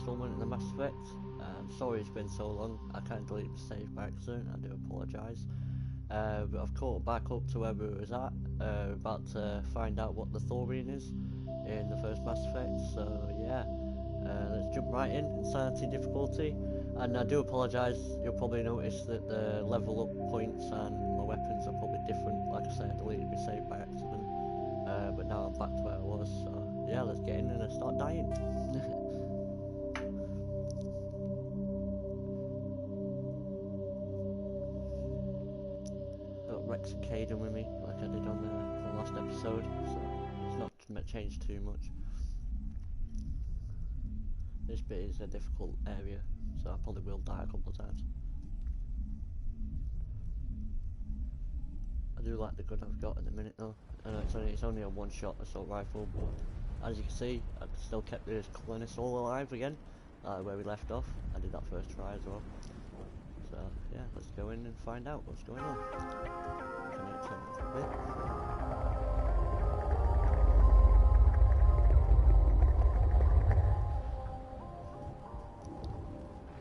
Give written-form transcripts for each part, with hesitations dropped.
installment in the Mass Effect. Sorry it's been so long, I kind of deleted the save by accident, I do apologise. But I've caught back up to where we was at, about to find out what the Thorian is in the first Mass Effect, so yeah. Let's jump right in, Insanity difficulty. And I do apologise, you'll probably notice that the level up points and my weapons are probably different. Like I said, I deleted my save by accident, but now I'm back to where I was, so yeah, let's get in and start dying. Got Rex and Caden with me, like I did on the last episode, so it's not changed too much. This bit is a difficult area, so I probably will die a couple of times. I do like the gun I've got in a minute though. I know it's only a one-shot assault rifle, but as you can see, I've still kept this colonist all alive again, where we left off. I did that first try as well. So yeah, let's go in and find out what's going on. Can I turn it a bit?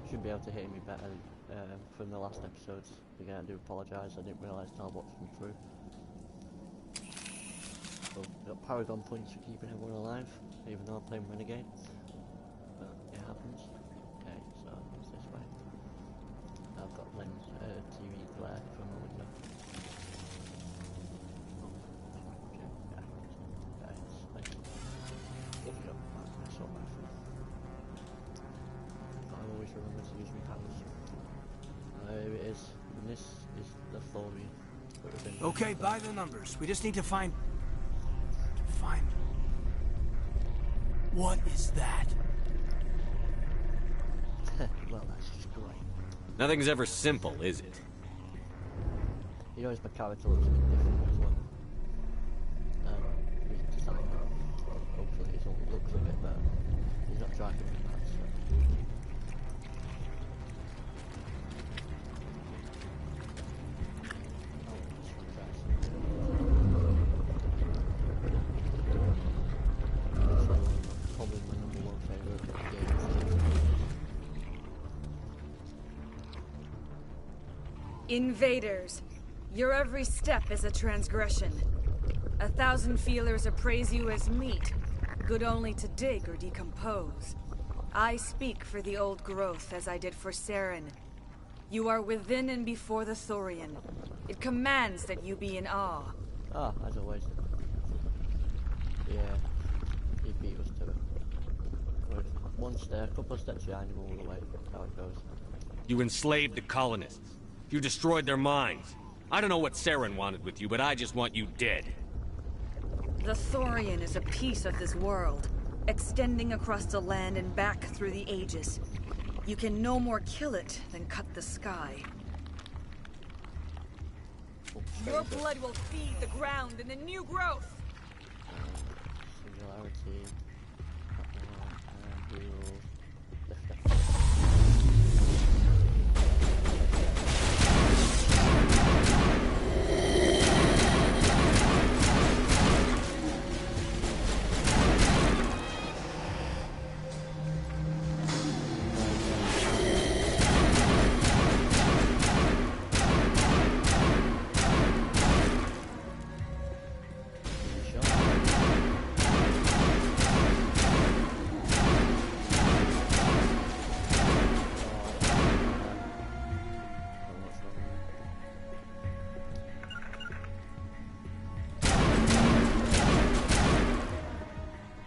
Should be able to hear me better from the last episodes. Again, I do apologise, I didn't realise Talbot's come through. So, got Paragon points for keeping everyone alive, even though I'm playing Renegade. But it happens. Okay, so it's this way. I've got lens, TV glare from the window. Okay, yeah. Guys, here we go. Assault rifle. I always remember to use my powers. There it is, and this is the Thorian. Okay, by the numbers. We just need to find... What is that? Well, that's just great. Nothing's ever simple, is it? You notice my character looks a bit different as well. Hopefully his all looks a bit better. He's not driving me mad, so... Invaders, your every step is a transgression. 1,000 feelers appraise you as meat, good only to dig or decompose. I speak for the old growth as I did for Saren. You are within and before the Thorian. It commands that you be in awe. Ah, as always. Yeah, he beat us to it. Good. One step, a couple of steps behind him all the way. That's how it goes. You enslaved the colonists. You destroyed their minds. I don't know what Saren wanted with you, but I just want you dead. The Thorian is a piece of this world, extending across the land and back through the ages. You can no more kill it than cut the sky. Your blood will feed the ground and the new growth! Singularity. And we will lift up.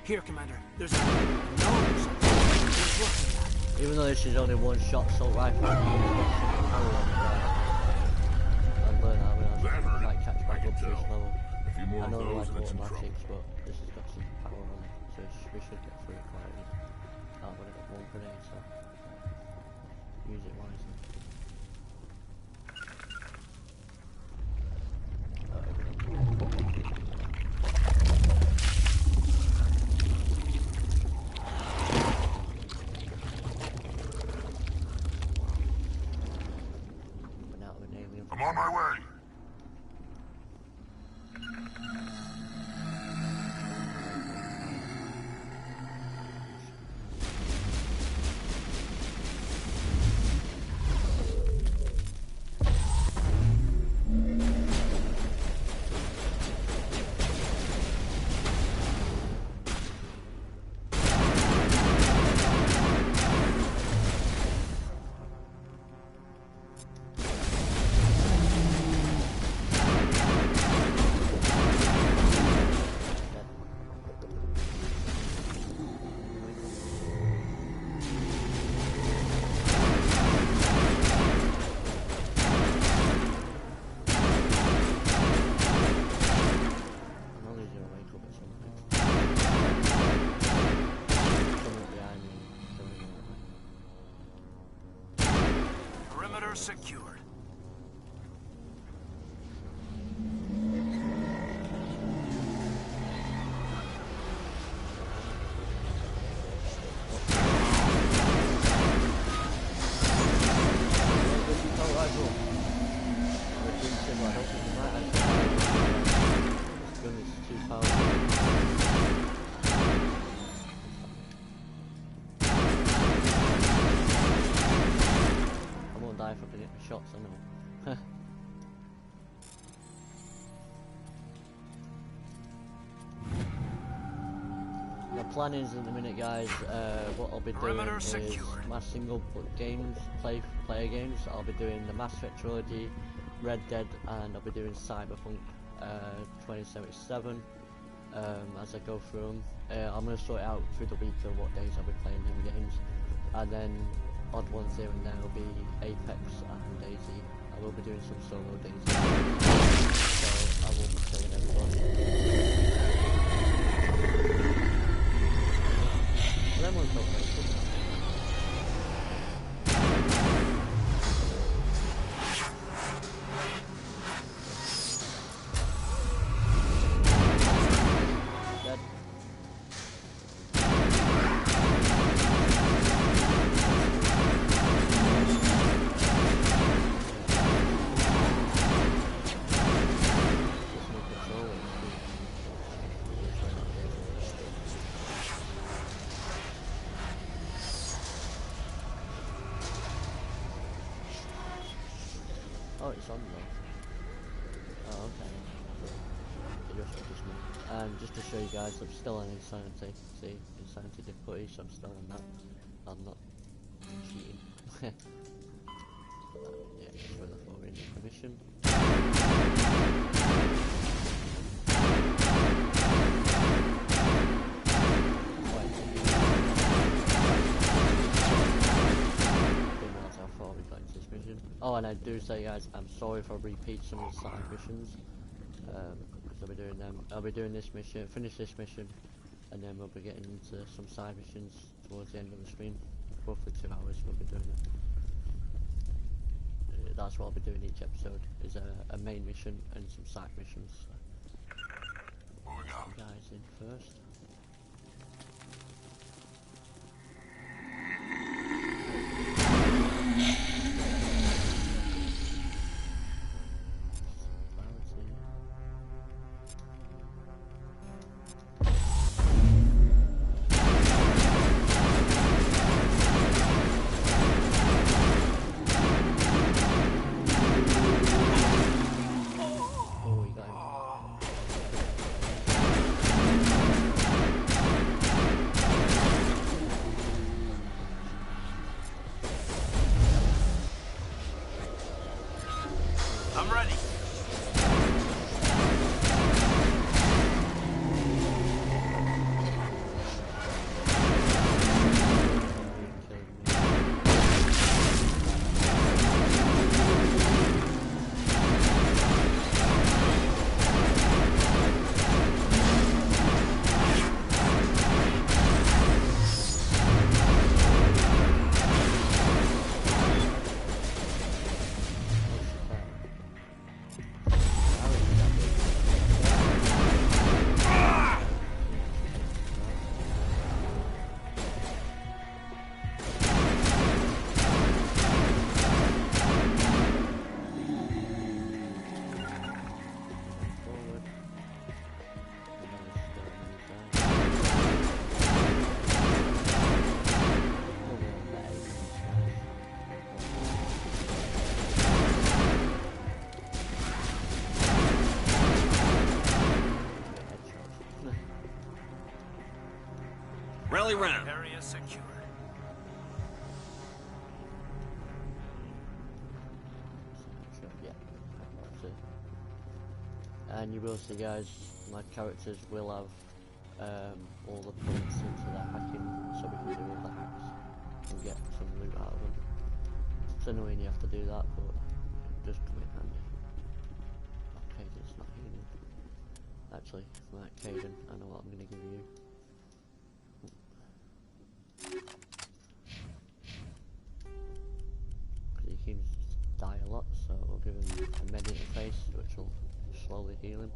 Here, Commander. There's a nose. Even though this is only one shot assault rifle, it's got some power on it. I've learned how I might catch back up to this level. I know I like automatics, but this has got some power on it, so we should get through it quite easy. I've only got one grenade, so use it wisely. I'm on my way. Perimeter secured. Shots, I know. The plan is at the minute, guys, what I'll be doing is my single player games. I'll be doing the Mass Effect trilogy, Red Dead, and I'll be doing Cyberpunk 2077 as I go through them. I'm going to sort it out through the week of what days I'll be playing them games, and then odd ones here and there will be Apex and Daisy. I will be doing some solo Daisy, so I will be killing everyone. Lemon's not very good. Dead. Oh, it's on though. Oh, okay. It just me. Just to show you guys, I'm still on Insanity. See, Insanity difficulty, so I'm still on that. I'm not cheating. Yeah, just for the Thorian mission. Oh, and I do say, guys, I'm sorry if I repeat some of the side missions, because I'll be doing them. I'll be doing this mission, finish this mission, and then we'll be getting into some side missions towards the end of the stream. Roughly 2 hours we'll be doing it. That's what I'll be doing each episode, is a main mission and some side missions. So. Moving out. Guys in first. I'm ready. Rally round. Area secure. Yeah. And you will see, guys, my characters will have all the points into their hacking, so we can do all the hacks and get some loot out of them. It's annoying you have to do that, but it does come in handy. Okay, it's not healing. Actually, right, Caden, I know what I'm going to give you. He keeps give him a med interface, which will slowly heal him.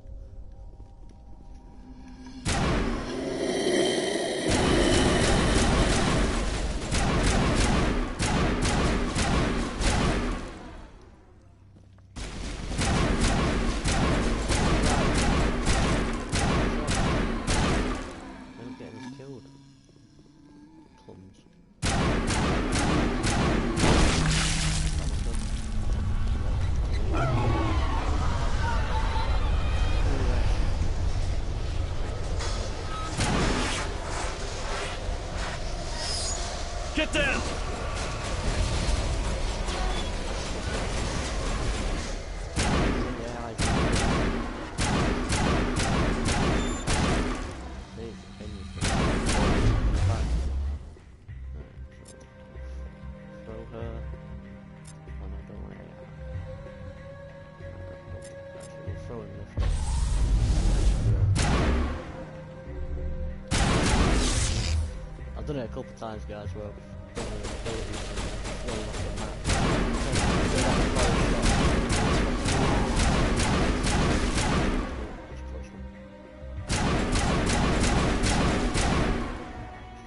Get down! I've done it a couple of times, guys, where I've done the abilities and flown off the map.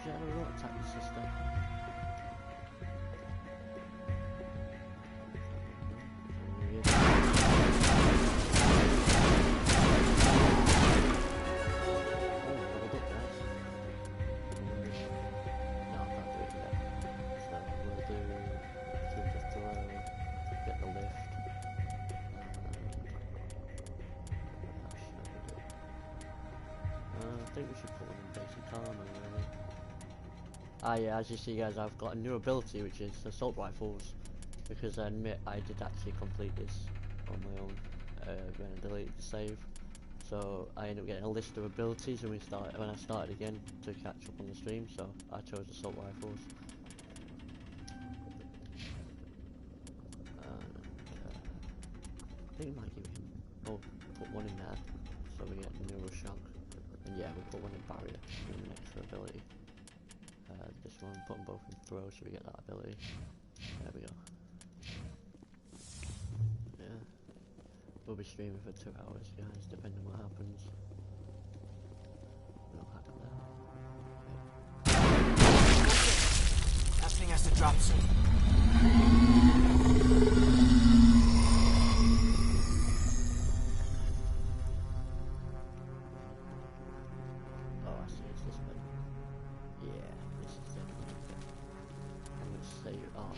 General attack system. I think we should put one in basic armor, really. Ah yeah, as you see guys, I've got a new ability which is assault rifles, because I admit I did actually complete this on my own when I deleted the save. So I ended up getting a list of abilities when I started again to catch up on the stream, so I chose assault rifles. I think it might give him, oh, put one in there, so we get neuroshock. And yeah, we'll put one in barrier, and an extra ability. This one, put them both in throw so we get that ability. There we go. Yeah. We'll be streaming for 2 hours, guys, depending on what happens. No hack on there. That thing has to drop soon.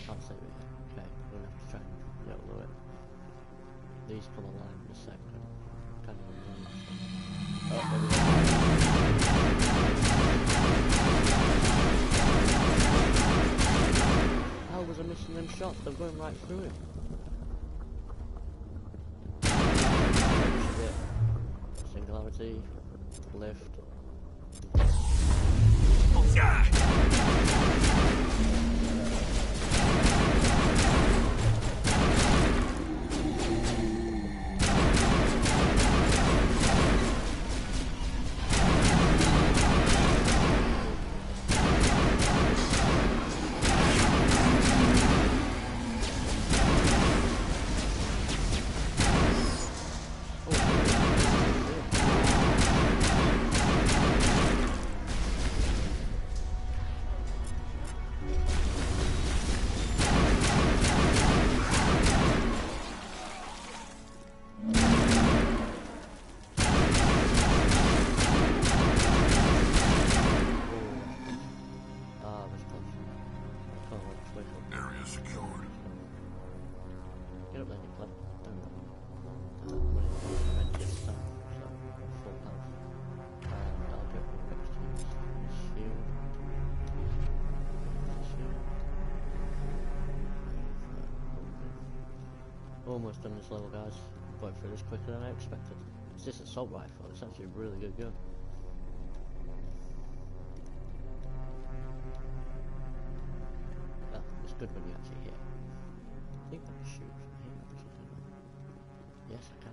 Can't save it yet. Okay, we're gonna have to try and YOLO it. These come alive in a second. Kind of annoying. Oh, there we go. How was I missing them shots? They're going right through him. Singularity, lift. Area secured. Get up there, you pleb. Don't run. I'm ready to get some, so full health. And I'll get one next to his shield. Almost done this level, guys. Going through this quicker than I expected. It's this assault rifle, it's actually a really good gun. Well, it's good when you actually hit. I think I can shoot from here actually, don't I? Yes, I can.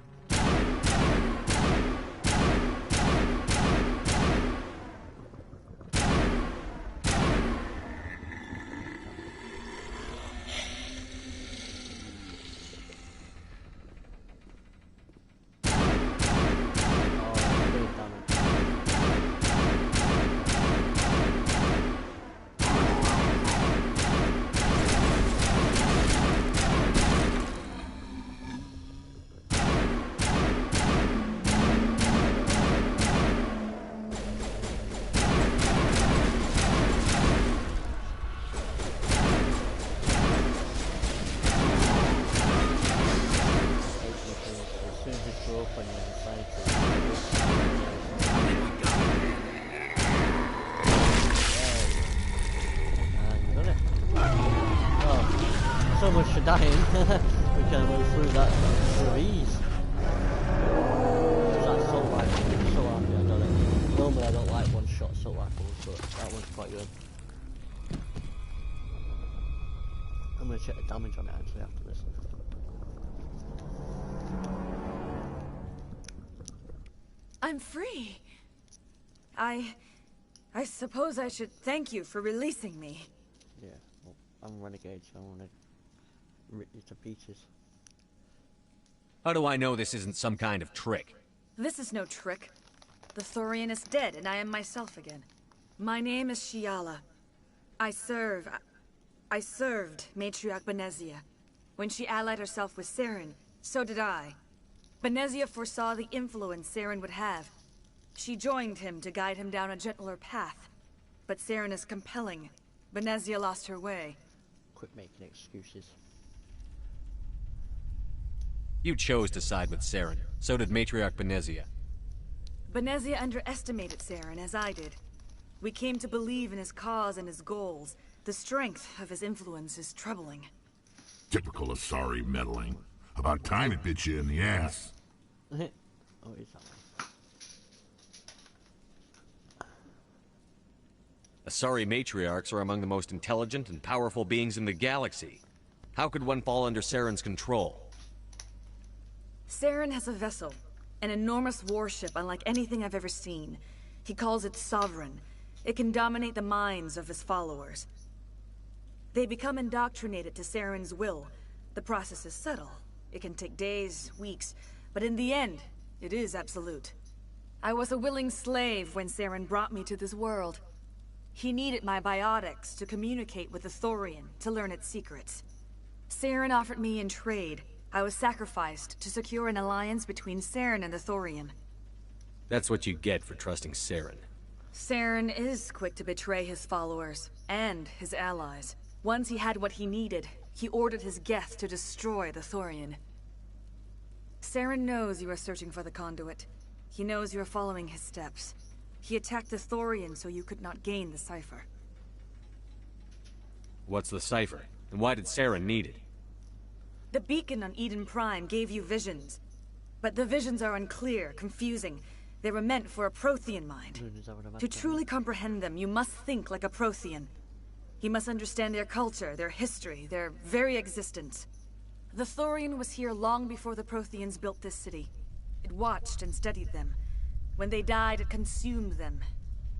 so much for dying. We can move through that with ease. That assault rifle, I'm so happy I got it. Normally I don't like one-shot assault rifles, but that one's quite good. I'm gonna check the damage on it actually after this. I'm free. I suppose I should thank you for releasing me. Yeah, well, I'm a renegade, so I want to rip you to pieces. How do I know this isn't some kind of trick? This is no trick. The Thorian is dead, and I am myself again. My name is Shiala. I served Matriarch Benezia. When she allied herself with Saren, so did I. Benezia foresaw the influence Saren would have. She joined him to guide him down a gentler path. But Saren is compelling. Benezia lost her way. Quit making excuses. You chose to side with Saren. So did Matriarch Benezia. Benezia underestimated Saren, as I did. We came to believe in his cause and his goals. The strength of his influence is troubling. Typical Asari meddling. About time it bit you in the ass. Oh, is that one? Asari matriarchs are among the most intelligent and powerful beings in the galaxy. How could one fall under Saren's control? Saren has a vessel, an enormous warship unlike anything I've ever seen. He calls it Sovereign. It can dominate the minds of his followers. They become indoctrinated to Saren's will. The process is subtle. It can take days, weeks, but in the end, it is absolute. I was a willing slave when Saren brought me to this world. He needed my biotics to communicate with the Thorian, to learn its secrets. Saren offered me in trade. I was sacrificed to secure an alliance between Saren and the Thorian. That's what you get for trusting Saren. Saren is quick to betray his followers, and his allies. Once he had what he needed, he ordered his Geth to destroy the Thorian. Saren knows you are searching for the conduit. He knows you are following his steps. He attacked the Thorian so you could not gain the cipher. What's the cipher? And why did Saren need it? The beacon on Eden Prime gave you visions. But the visions are unclear, confusing. They were meant for a Prothean mind. To truly comprehend them, you must think like a Prothean. You must understand their culture, their history, their very existence. The Thorian was here long before the Protheans built this city. It watched and studied them. When they died, it consumed them.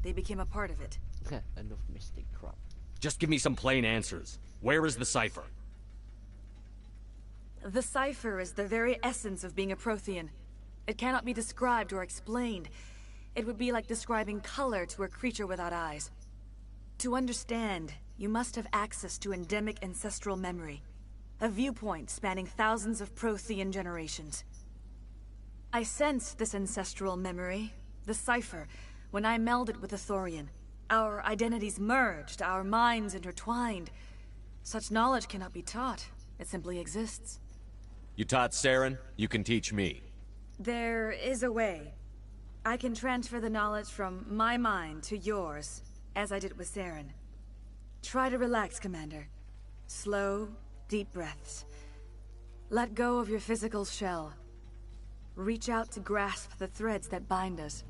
They became a part of it. Enough mystic crap. Just give me some plain answers. Where is the cipher? The cipher is the very essence of being a Prothean. It cannot be described or explained. It would be like describing color to a creature without eyes. To understand, you must have access to endemic ancestral memory. A viewpoint spanning thousands of Prothean generations. I sensed this ancestral memory, the cipher, when I melded with the Thorian. Our identities merged, our minds intertwined. Such knowledge cannot be taught. It simply exists. You taught Saren, you can teach me. There is a way. I can transfer the knowledge from my mind to yours, as I did with Saren. Try to relax, Commander. Slow, deep breaths. Let go of your physical shell. Reach out to grasp the threads that bind us,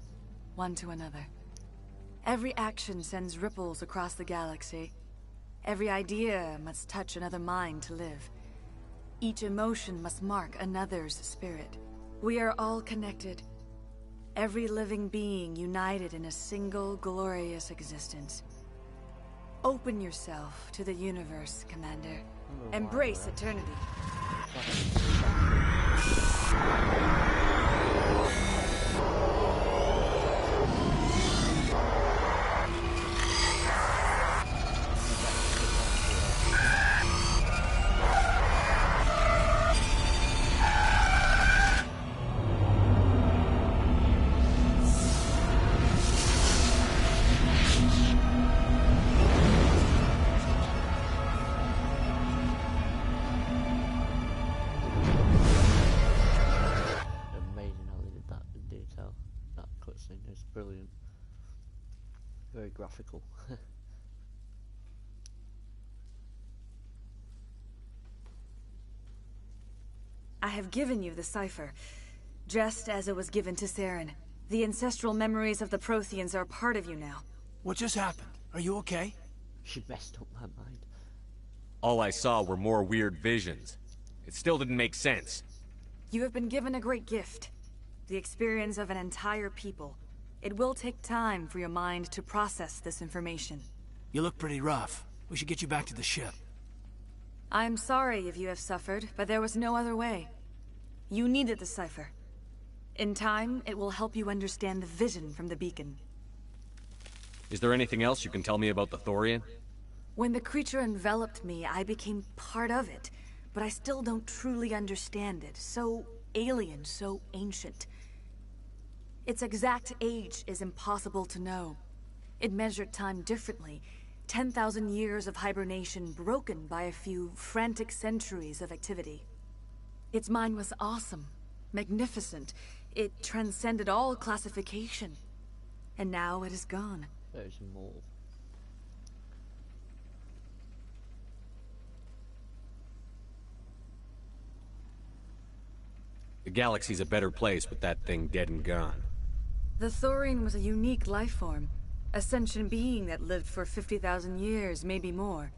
one to another. Every action sends ripples across the galaxy. Every idea must touch another mind to live. Each emotion must mark another's spirit. We are all connected. Every living being united in a single glorious existence. Open yourself to the universe, Commander. Embrace eternity. Brilliant. Very graphical. I have given you the cipher, just as it was given to Saren. The ancestral memories of the Protheans are part of you now. What just happened? Are you okay? She messed up my mind. All I saw were more weird visions. It still didn't make sense. You have been given a great gift. The experience of an entire people. It will take time for your mind to process this information. You look pretty rough. We should get you back to the ship. I'm sorry if you have suffered, but there was no other way. You needed the cipher. In time, it will help you understand the vision from the beacon. Is there anything else you can tell me about the Thorian? When the creature enveloped me, I became part of it, but I still don't truly understand it. So alien, so ancient. Its exact age is impossible to know. It measured time differently. 10,000 years of hibernation broken by a few frantic centuries of activity. Its mind was awesome, magnificent. It transcended all classification. And now it is gone. There's more. The galaxy's a better place with that thing dead and gone. The Thorian was a unique life form. A sentient being that lived for 50,000 years, maybe more.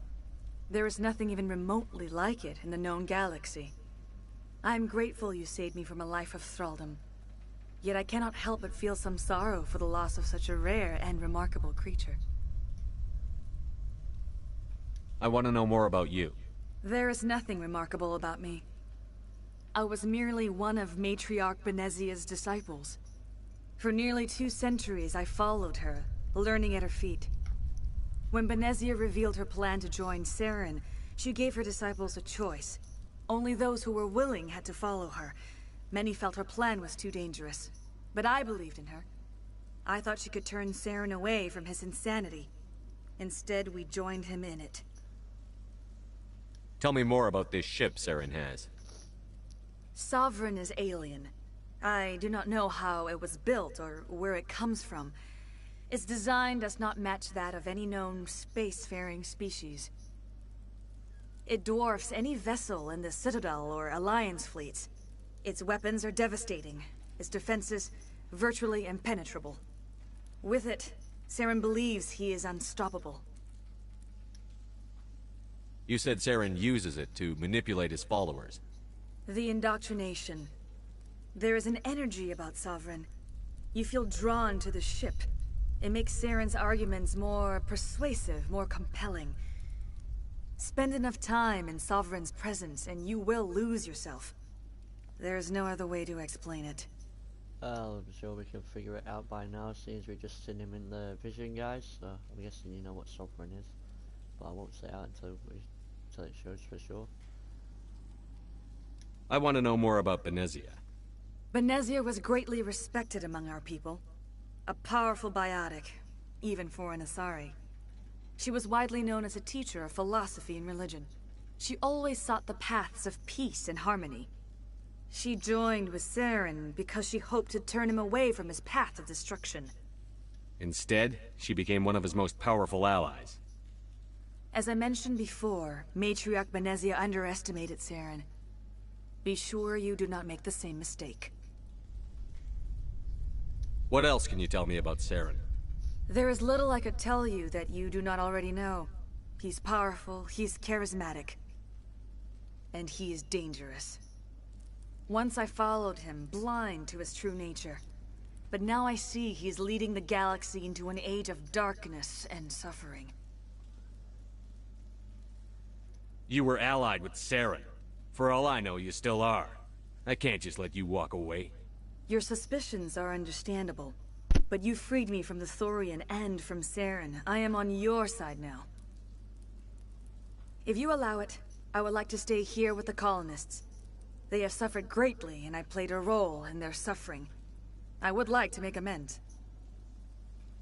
There is nothing even remotely like it in the known galaxy. I am grateful you saved me from a life of thraldom. Yet I cannot help but feel some sorrow for the loss of such a rare and remarkable creature. I want to know more about you. There is nothing remarkable about me. I was merely one of Matriarch Benezia's disciples. For nearly 2 centuries I followed her, learning at her feet. When Benezia revealed her plan to join Saren, she gave her disciples a choice. Only those who were willing had to follow her. Many felt her plan was too dangerous, but I believed in her. I thought she could turn Saren away from his insanity. Instead, we joined him in it. Tell me more about this ship Saren has. Sovereign is alien. I do not know how it was built or where it comes from. Its design does not match that of any known spacefaring species. It dwarfs any vessel in the Citadel or Alliance fleets. Its weapons are devastating, its defenses virtually impenetrable. With it, Saren believes he is unstoppable. You said Saren uses it to manipulate his followers. The indoctrination. There is an energy about Sovereign. You feel drawn to the ship. It makes Saren's arguments more persuasive, more compelling. Spend enough time in Sovereign's presence and you will lose yourself. There is no other way to explain it. I'm sure we can figure it out by now, since we just seen him in the vision, guys. So I'm guessing you know what Sovereign is, but I won't say it until it shows for sure. I want to know more about Benezia. Benezia was greatly respected among our people. A powerful biotic, even for an Asari. She was widely known as a teacher of philosophy and religion. She always sought the paths of peace and harmony. She joined with Saren because she hoped to turn him away from his path of destruction. Instead, she became one of his most powerful allies. As I mentioned before, Matriarch Benezia underestimated Saren. Be sure you do not make the same mistake. What else can you tell me about Saren? There is little I could tell you that you do not already know. He's powerful, he's charismatic. And he is dangerous. Once I followed him, blind to his true nature. But now I see he is leading the galaxy into an age of darkness and suffering. You were allied with Saren. For all I know, you still are. I can't just let you walk away. Your suspicions are understandable. But you freed me from the Thorian and from Saren. I am on your side now. If you allow it, I would like to stay here with the colonists. They have suffered greatly, and I played a role in their suffering. I would like to make amends.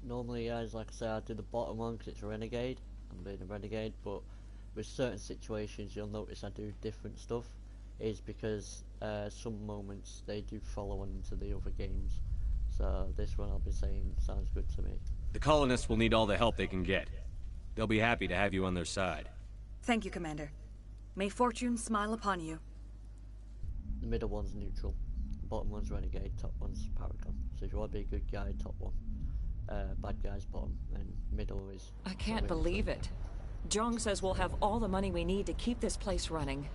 Normally, guys, like I say, I do the bottom one because it's Renegade. I'm being a Renegade, but with certain situations, you'll notice I do different stuff. Is because some moments they do follow on into the other games. So this one I'll be saying sounds good to me. The colonists will need all the help they can get. They'll be happy to have you on their side. Thank you, Commander. May fortune smile upon you. The middle one's neutral, bottom one's renegade, top one's paragon. So if you want to be a good guy, top one. Bad guy's bottom, and middle is... I can't believe it. Jong says we'll have all the money we need to keep this place running.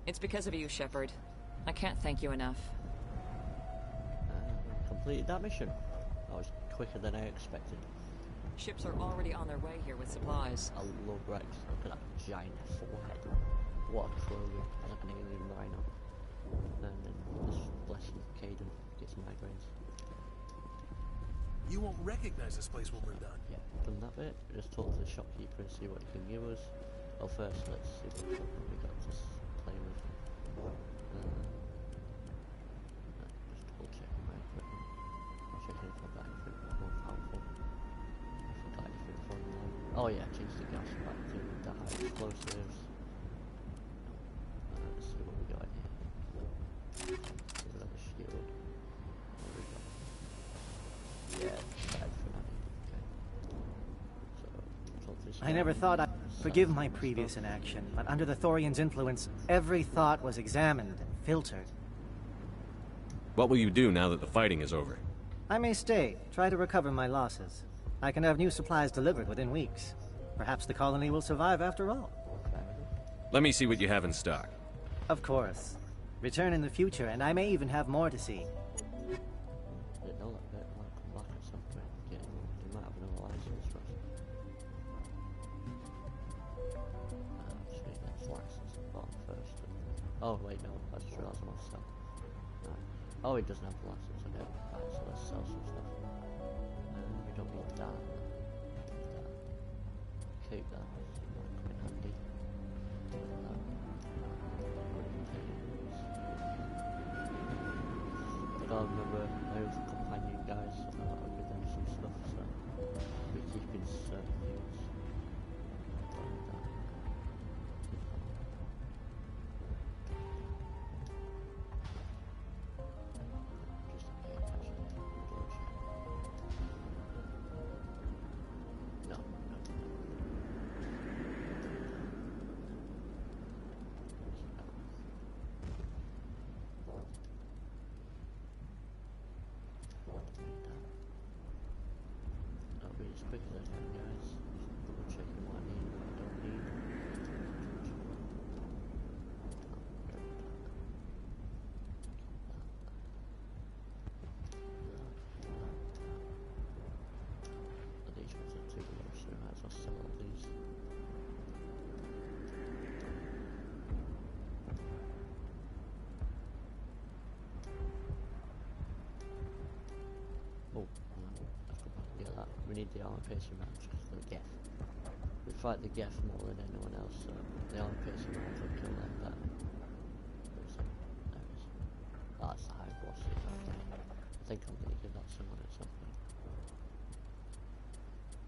It's because of you, Shepard. I can't thank you enough. Completed that mission. That was quicker than I expected. Ships are already on their way here with supplies. I love Rex. Look at that giant forehead. What a clothing. Like an alien rhino. And then this blessed Caden gets migraines. You won't recognize this place when we're done. Yeah, done that bit. Just talk to the shopkeeper and see what he can give us. Well, first let's see what we got to play with. Just double check my equipment. Checking if I've got anything more powerful. If I've got anything from oh yeah, change the gas back to the high explosives. Let's see what we got here. So we got the shield. What we got? Yeah, bad for money. Okay. So, I never thought I'd forgive my previous inaction, but under the Thorian's influence, every thought was examined and filtered. What will you do now that the fighting is over? I may stay, try to recover my losses. I can have new supplies delivered within weeks. Perhaps the colony will survive after all. Let me see what you have in stock. Of course. Return in the future, and I may even have more to see. Didn't know that bit. Might come back at some point. He might have another license for us. Just need that license bottom first. Oh wait, no. I just realised I'm on sell. Oh, he doesn't have the license. Okay. Right, so let's sell some stuff. We don't need that. Keep that. Might come in handy. I remember those companion guys, I'll give them some stuff, so we're keeping certain things. Just okay, actually, no. I'll be as quick as I can, guys. Just double checking what I need and what I don't need. These ones are too low, so I might as well sell all these. Oh, I've got to get that. We need the armor piercing rounds because of the Geth. We fight the Geth more than anyone else, so the armor piercing rounds will kill them better. Where is it? There it is. Oh, that's the high boss. I think I'm going to give that to someone at some point.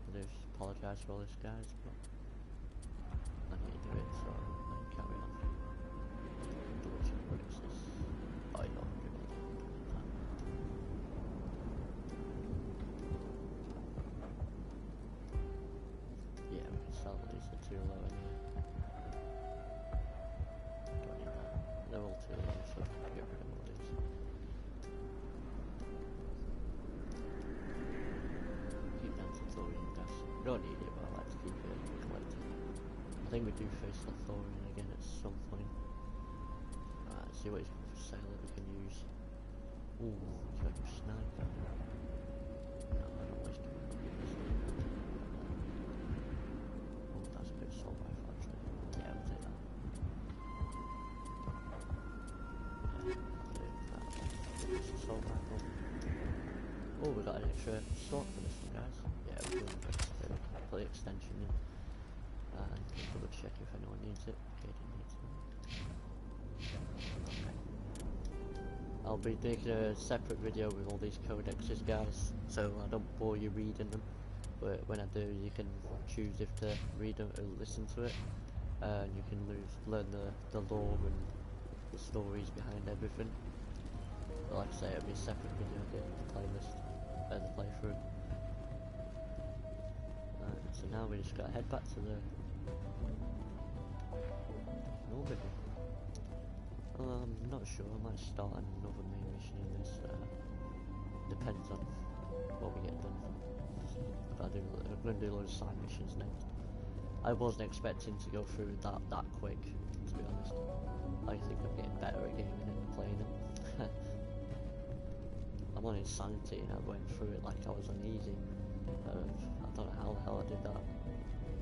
I do apologise for all this, guys, but I need to do it, so I can carry on. Double check what it says. Oh, I don't give it. Yeah, we can sell these, they're too low anyway. Don't need that. They're all too low, so we can get rid of all these. Keep that to Thorian gas. We don't need it, but I like to keep it and collect it. I think we do face that Thorian again at some point. Right, see what he's got for sale that we can use. Ooh, he's got a sniper. No, I don't waste it. Oh, that's a good assault rifle actually. Yeah, we'll take that. Yeah, I'll take that. This assault rifle. Oh, we got an extra sword for this one, guys. Yeah, we're doing it. Put the extension in. And double check if anyone needs it. Kaden needs it. Okay. I'll be making a separate video with all these codexes, guys, so I don't bore you reading them. But when I do, you can choose if to read them or listen to it, and you can learn the lore and the stories behind everything. But like I say, it'll be a separate video, the playlist, the playthrough. So now we just gotta head back to the Normandy. I'm not sure. I might start another main mission in this. Depends on what we get done. I'm going to do loads of side missions next. I wasn't expecting to go through that quick, to be honest. I think I'm getting better at gaming it and playing it. I'm on Insanity and I went through it like I was on easy. I don't know how the hell I did that.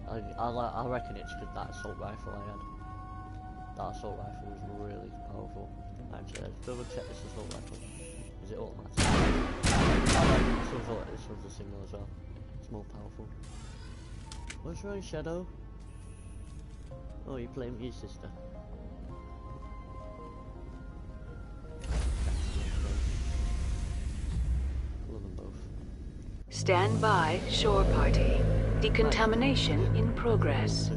I reckon it's because that assault rifle I had. That assault rifle was really powerful. Actually, let's double check this assault rifle. Is it automatic? This one's a signal as well. It's more powerful. What's wrong, Shadow? Oh, you're playing with your sister. Love them both. Stand by, shore party. Decontamination in progress.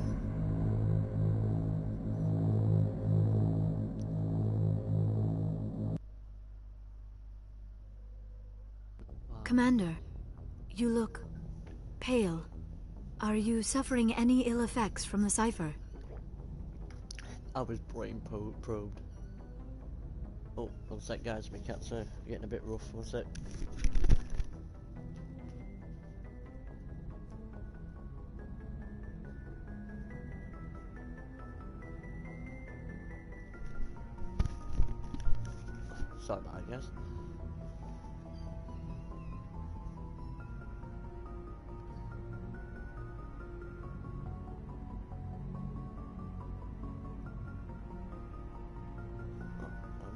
Commander, you look pale. Are you suffering any ill effects from the cipher? I was brain probed. Oh, one sec guys, my cats are getting a bit rough, one sec. Sorry about it, guys.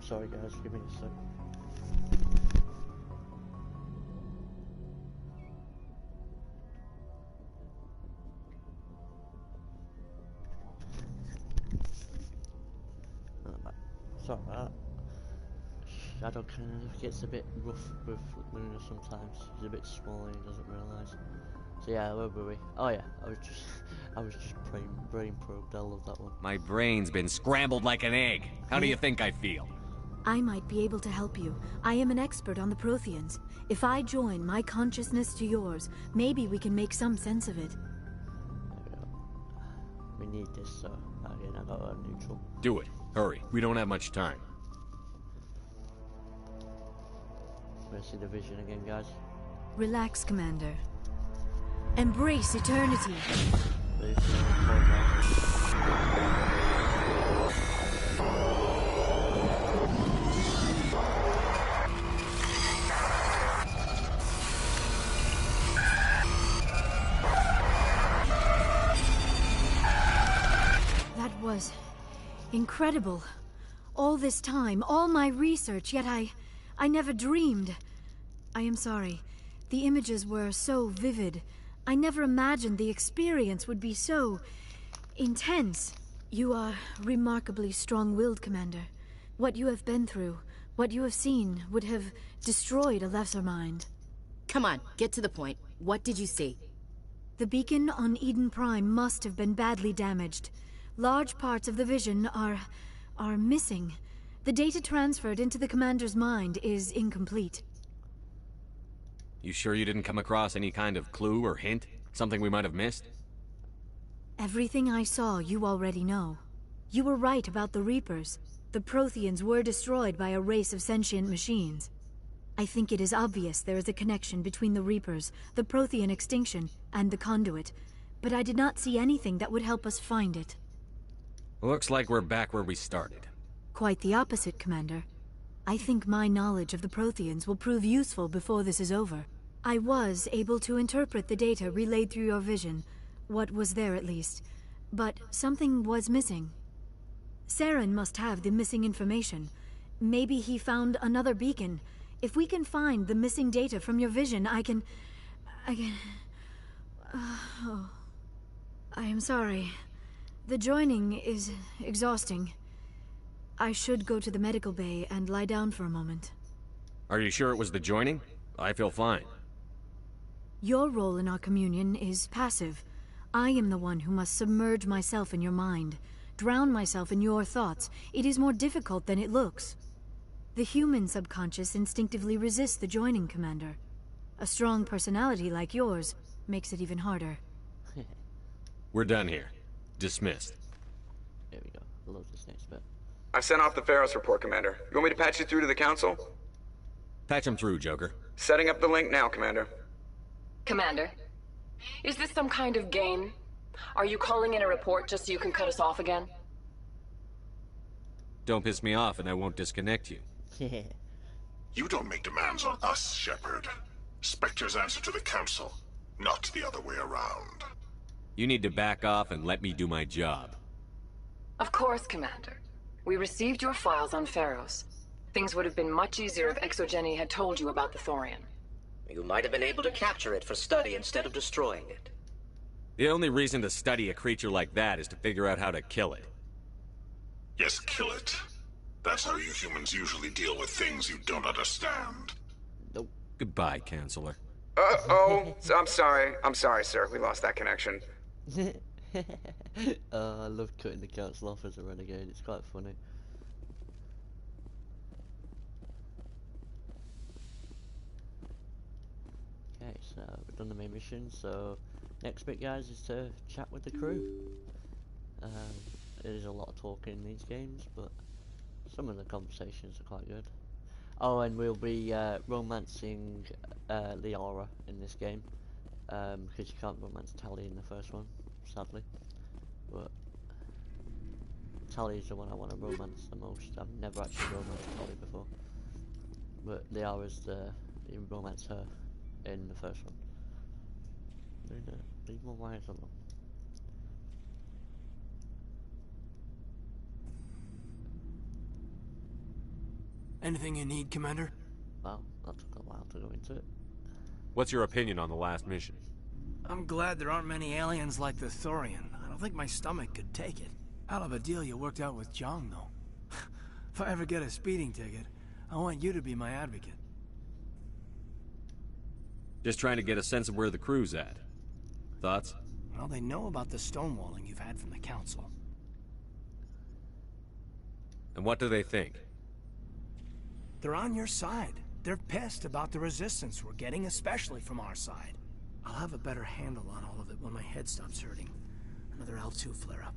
Sorry guys, give me a sec. Sorry about that. Shadow kind of gets a bit rough with Luna sometimes. He's a bit small and he doesn't realise. So yeah, where were we? Oh yeah, I was just brain probed. I love that one. My brain's been scrambled like an egg. How do you think I feel? I might be able to help you. I am an expert on the Protheans. If I join my consciousness to yours, maybe we can make some sense of it. There we go. We need this, so again, I got a neutral. Do it. Hurry. We don't have much time. Let's see the vision again, guys. Relax, Commander. Embrace eternity. That was incredible. All this time, all my research, yet I never dreamed. I am sorry. The images were so vivid. I never imagined the experience would be so intense. You are remarkably strong-willed, Commander. What you have been through, what you have seen, would have destroyed a lesser mind. Come on, get to the point. What did you see? The beacon on Eden Prime must have been badly damaged. Large parts of the vision are missing. The data transferred into the Commander's mind is incomplete. You sure you didn't come across any kind of clue or hint? Something we might have missed? Everything I saw you already know. You were right about the Reapers. The Protheans were destroyed by a race of sentient machines. I think it is obvious there is a connection between the Reapers, the Prothean extinction, and the Conduit, but I did not see anything that would help us find it. Looks like we're back where we started. Quite the opposite, Commander. I think my knowledge of the Protheans will prove useful before this is over. I was able to interpret the data relayed through your vision, what was there at least, but something was missing. Saren must have the missing information. Maybe he found another beacon. If we can find the missing data from your vision, I can... Oh. I am sorry. The joining is exhausting. I should go to the medical bay and lie down for a moment. Are you sure it was the joining? I feel fine. Your role in our communion is passive. I am the one who must submerge myself in your mind, drown myself in your thoughts. It is more difficult than it looks. The human subconscious instinctively resists the joining, Commander. A strong personality like yours makes it even harder. We're done here. Dismissed. There we go. I love this next bit. I've sent off the Pharos report, Commander. You want me to patch you through to the Council? Patch him through, Joker. Setting up the link now, Commander. Commander, is this some kind of game? Are you calling in a report just so you can cut us off again? Don't piss me off and I won't disconnect you. You don't make demands on us, Shepard. Spectres answer to the Council, not the other way around. You need to back off and let me do my job. Of course, Commander. We received your files on Pharos. Things would have been much easier if Exogeny had told you about the Thorian. You might have been able to capture it for study instead of destroying it. The only reason to study a creature like that is to figure out how to kill it. Yes, kill it. That's how you humans usually deal with things you don't understand. Nope. Goodbye, Counselor. Uh-oh. I'm sorry. I'm sorry, sir. We lost that connection. I love cutting the council off as a renegade. It's quite funny. Okay, so we've done the main mission. So next bit, guys, is to chat with the crew. There is a lot of talking in these games, but some of the conversations are quite good. Oh, and we'll be romancing Liara in this game, because you can't romance Tali in the first one, sadly. But Tali is the one I want to romance the most. I've never actually romanced Tali before, but Liara's you romance her in the first one. Leave my wires alone. Anything you need, Commander? Well, that took a while to go into it. What's your opinion on the last mission? I'm glad there aren't many aliens like the Thorian. I don't think my stomach could take it. Hell of a deal you worked out with Jong, though. If I ever get a speeding ticket, I want you to be my advocate. Just trying to get a sense of where the crew's at. Thoughts? Well, they know about the stonewalling you've had from the Council. And what do they think? They're on your side. They're pissed about the resistance we're getting, especially from our side. I'll have a better handle on all of it when my head stops hurting. Another L2 flare-up.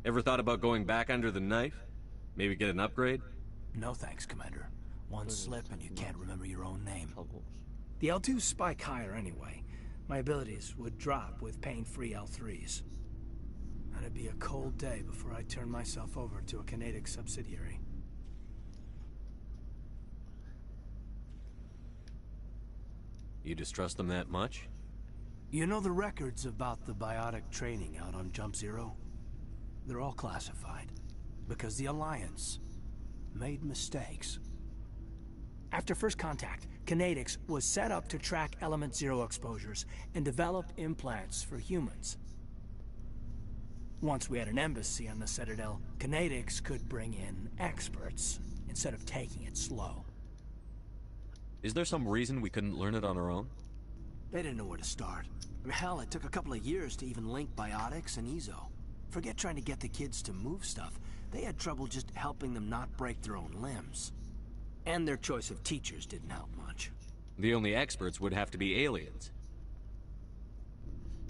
Ever thought about going back under the knife? Maybe get an upgrade? No thanks, Commander. One slip and you can't remember your own name. The L2s spike higher anyway. My abilities would drop with pain-free L3s. And it'd be a cold day before I turn myself over to a kinetic subsidiary. You distrust them that much? You know the records about the biotic training out on Jump Zero? They're all classified. Because the Alliance made mistakes. After first contact, Kinetics was set up to track Element Zero exposures and develop implants for humans. Once we had an embassy on the Citadel, Kinetics could bring in experts instead of taking it slow. Is there some reason we couldn't learn it on our own? They didn't know where to start. I mean, hell, it took a couple of years to even link biotics and Ezo. Forget trying to get the kids to move stuff. They had trouble just helping them not break their own limbs. And their choice of teachers didn't help much. The only experts would have to be aliens.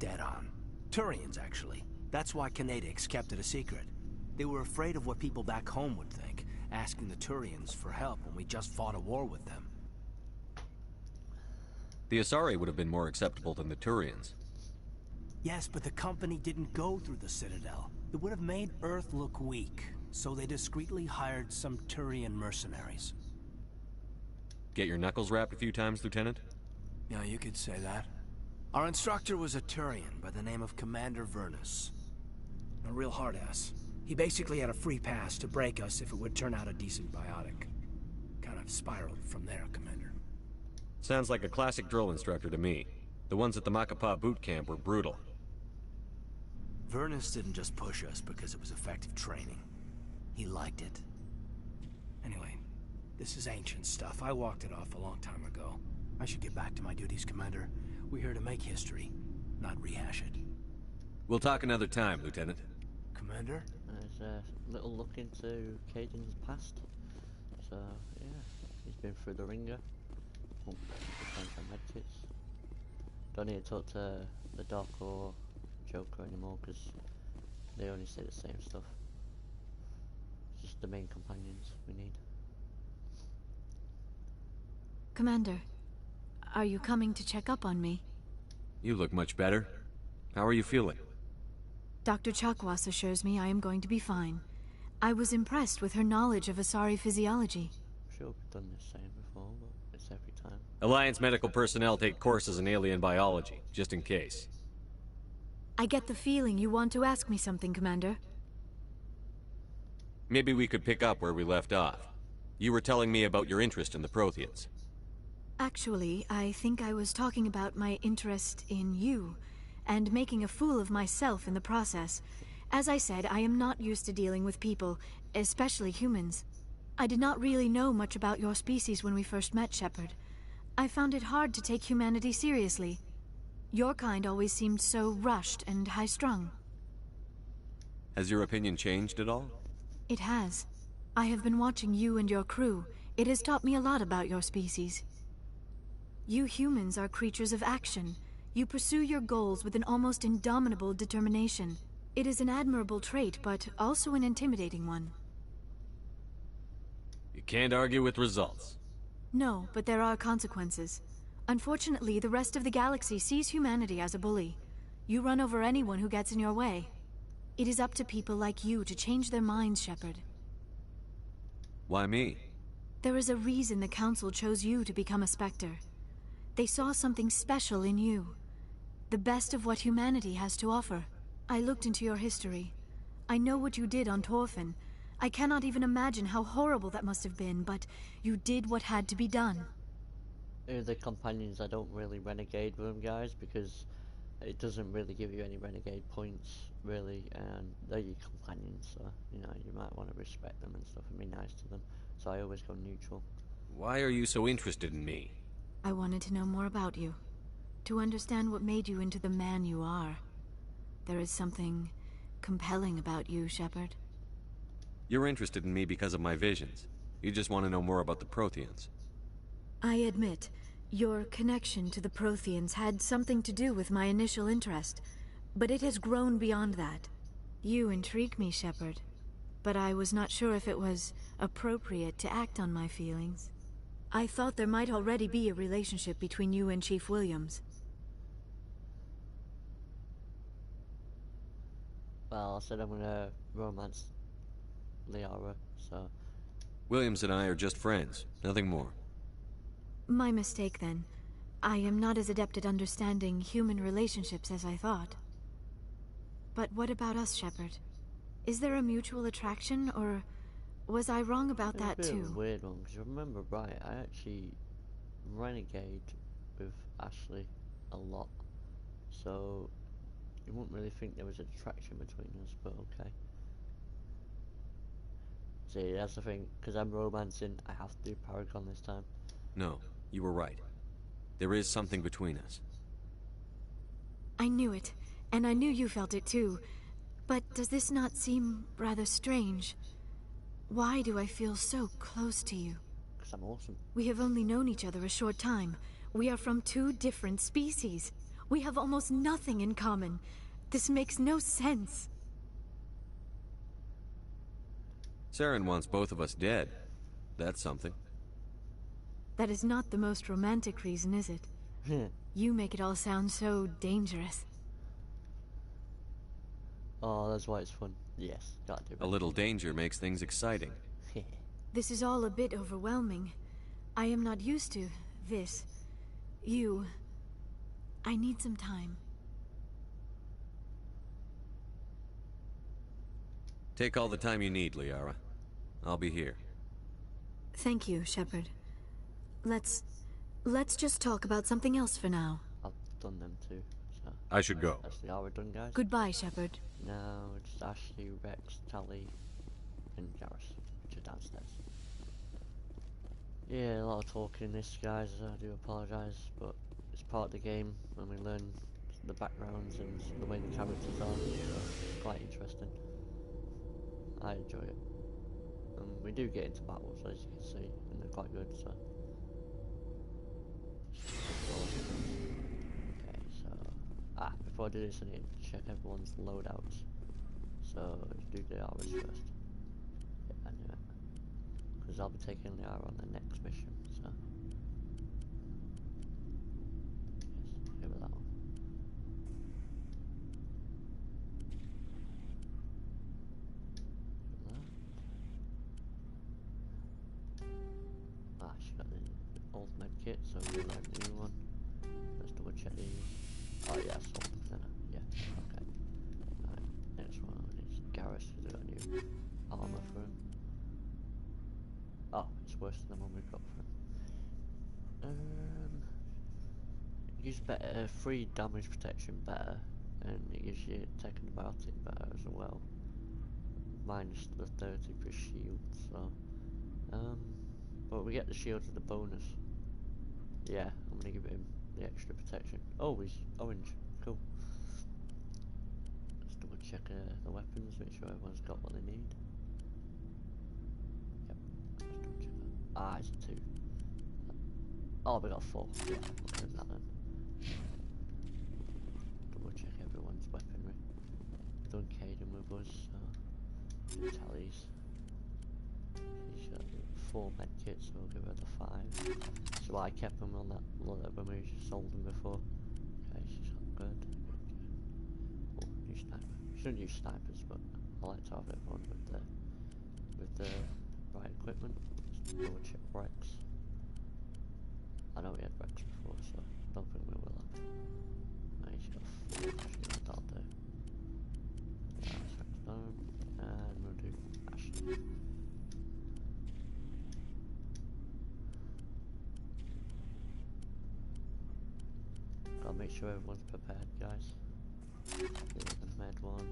Dead on. Thorians, actually. That's why Kinetics kept it a secret. They were afraid of what people back home would think, asking the Thorians for help when we just fought a war with them. The Asari would have been more acceptable than the Thorians. Yes, but the company didn't go through the Citadel. It would have made Earth look weak, so they discreetly hired some Thorian mercenaries. Get your knuckles rapped a few times, Lieutenant? Yeah, you could say that. Our instructor was a Thorian by the name of Commander Vernus. A real hard-ass. He basically had a free pass to break us if it would turn out a decent biotic. Kind of spiraled from there, Commander. Sounds like a classic drill instructor to me. The ones at the Macapa boot camp were brutal. Vernus didn't just push us because it was effective training. He liked it. Anyway, this is ancient stuff. I walked it off a long time ago. I should get back to my duties, Commander. We're here to make history, not rehash it. We'll talk another time, Lieutenant. Commander? There's a little look into Caden's past. So, yeah, he's been through the ringer. Oh, some medkits. Don't need to talk to the Doc or Joker anymore because they only say the same stuff. It's just the main companions we need. Commander, are you coming to check up on me? You look much better. How are you feeling? Dr. Chakwas assures me I am going to be fine. I was impressed with her knowledge of Asari physiology. I'm sure we've done the same before, but it's every time. Alliance medical personnel take courses in alien biology, just in case. I get the feeling you want to ask me something, Commander. Maybe we could pick up where we left off. You were telling me about your interest in the Protheans. Actually, I think I was talking about my interest in you, and making a fool of myself in the process. As I said, I am not used to dealing with people, especially humans. I did not really know much about your species when we first met, Shepard. I found it hard to take humanity seriously. Your kind always seemed so rushed and high-strung. Has your opinion changed at all? It has. I have been watching you and your crew. It has taught me a lot about your species. You humans are creatures of action. You pursue your goals with an almost indomitable determination. It is an admirable trait, but also an intimidating one. You can't argue with results. No, but there are consequences. Unfortunately, the rest of the galaxy sees humanity as a bully. You run over anyone who gets in your way. It is up to people like you to change their minds, Shepard. Why me? There is a reason the Council chose you to become a Spectre. They saw something special in you. The best of what humanity has to offer. I looked into your history. I know what you did on Thorfinn. I cannot even imagine how horrible that must have been, but you did what had to be done. The companions, I don't really renegade with them, guys, because it doesn't really give you any renegade points, really, and they're your companions, so, you know, you might want to respect them and stuff and be nice to them, so I always go neutral. Why are you so interested in me? I wanted to know more about you, to understand what made you into the man you are. There is something compelling about you, Shepard. You're interested in me because of my visions. You just want to know more about the Protheans. I admit, your connection to the Protheans had something to do with my initial interest, but it has grown beyond that. You intrigue me, Shepard, but I was not sure if it was appropriate to act on my feelings. I thought there might already be a relationship between you and Chief Williams. Well, I said I'm gonna romance Liara, so... Williams and I are just friends, nothing more. My mistake, then. I am not as adept at understanding human relationships as I thought. But what about us, Shepard? Is there a mutual attraction, or was I wrong about that It's a bit too? of a weird one, because you remember right, I actually renegade with Ashley a lot, so you wouldn't really think there was an attraction between us, but okay. See, that's the thing, because I'm romancing, I have to do Paragon this time. No, you were right. There is something between us. I knew it, and I knew you felt it too. But does this not seem rather strange? Why do I feel so close to you? Because I'm awesome. We have only known each other a short time. We are from two different species. We have almost nothing in common. This makes no sense. Saren wants both of us dead. That's something. That is not the most romantic reason, is it? You make it all sound so dangerous. Oh, that's why it's fun. Yes, gotta do it. A little danger makes things exciting. This is all a bit overwhelming. I am not used to this. You... I need some time. Take all the time you need, Liara. I'll be here. Thank you, Shepard. Let's just talk about something else for now. I've done them too, so... I should go. That's the hour done, guys. Goodbye, Shepard. Now it's Ashley, Rex, Tally, and Garrus, which are downstairs. Yeah, a lot of talking this, guys, I do apologise, but it's part of the game when we learn the backgrounds and the way the characters are, so it's quite interesting. I enjoy it. We do get into battles, as you can see, and they're quite good, so... Okay, before I do this, I need to check everyone's loadouts. So let's do the arrows first. Yeah, I knew it. Because I'll be taking the arrow on the next mission. So yes, give it that one. She got the old med kit, so we'll learn the new one. Let's double check these. Oh yeah, sold them. Yeah, okay. Right, next one is Garrus, because I got new armor for him. Oh, it's worse than the one we've got for him. Use better, free damage protection better, and it gives you tech and biotic better as well. Minus the 30 per shield, so but we get the shield as a bonus. Yeah, I'm gonna give him the extra protection. Oh, he's orange. Cool. Let's double check the weapons, make sure everyone's got what they need. Yep. Let's double check that. Ah, it's a 2. Oh, we got 4. Yeah, we'll do that then. Double check everyone's weaponry. We've done Caden with us, so do tallies. She's got 4 medkits, so we'll give her the 5. So I kept them on that when we sold them before. Okay, she's got good. Oh, new sniper. Shouldn't use snipers, but I like to have everyone with the right equipment. Let's double check Rex. I know we had Rex before, so I don't think we will have. No, he's got 4 shield, that'll do. That's Rex done. And we'll do Ashley. Gotta make sure everyone's prepared, guys. The med one.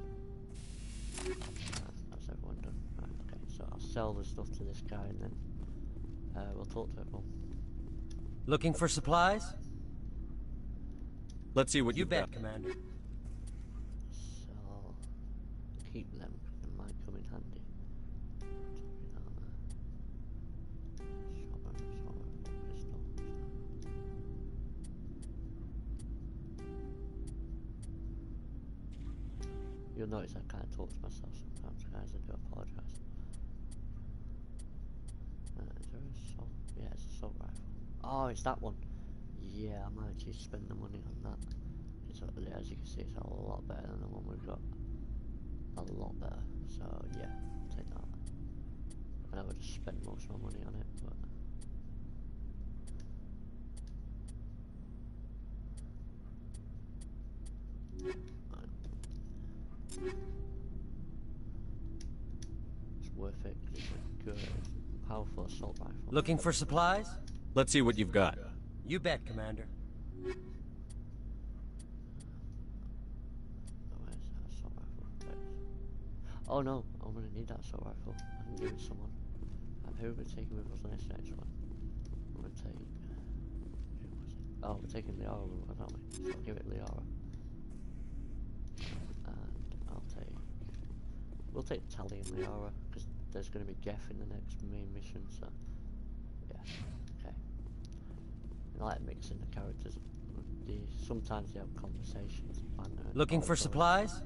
That's everyone done. Right, okay, so I'll sell the stuff to this guy and then we'll talk to everyone. Looking for supplies? Let's see what you you've bet, got. Commander. So I'll keep them. It might come in handy. You'll notice I kind of talk to myself sometimes, guys. I do apologise. Is there an assault? Yeah, it's an assault rifle. Oh, it's that one. Yeah, I might actually spend the money on that. It's, as you can see, it's a lot better than the one we've got. A lot better. So yeah, I'll take that. I know I just spent most of my money on it, but. It's worth it because it's a good, powerful assault rifle. Looking for supplies? Let's see what you've got. You bet, Commander. Where's that assault rifle? There it is. Oh no, I'm gonna need that assault rifle. I can give it to someone. Who are we taking with us on this next one? I'm gonna take. Who was it? Oh, we're taking Liara with us, aren't we? So I'll give it Liara. And I'll take. We'll take Tally and Liara because there's gonna be Geff in the next main mission. So yeah, okay. I like mixing the characters. Sometimes they have conversations. Looking for supplies?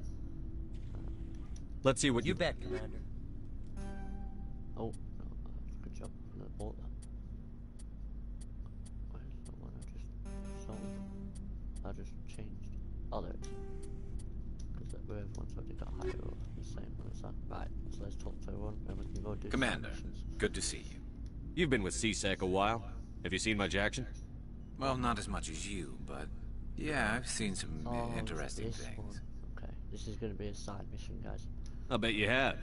Let's see what you bet, Commander. Oh, no, good job. I bought that. Where's the one I just sold? I just changed. Oh, there it is. Because everyone's already got higher or the same one as that. Right, so let's talk to everyone and we can go do Commander, missions. good to see you. You've been with CSEC a while. Have you seen much action? Well, not as much as you, but yeah, I've seen some interesting things. One. Okay, this is going to be a side mission, guys. I'll bet you have.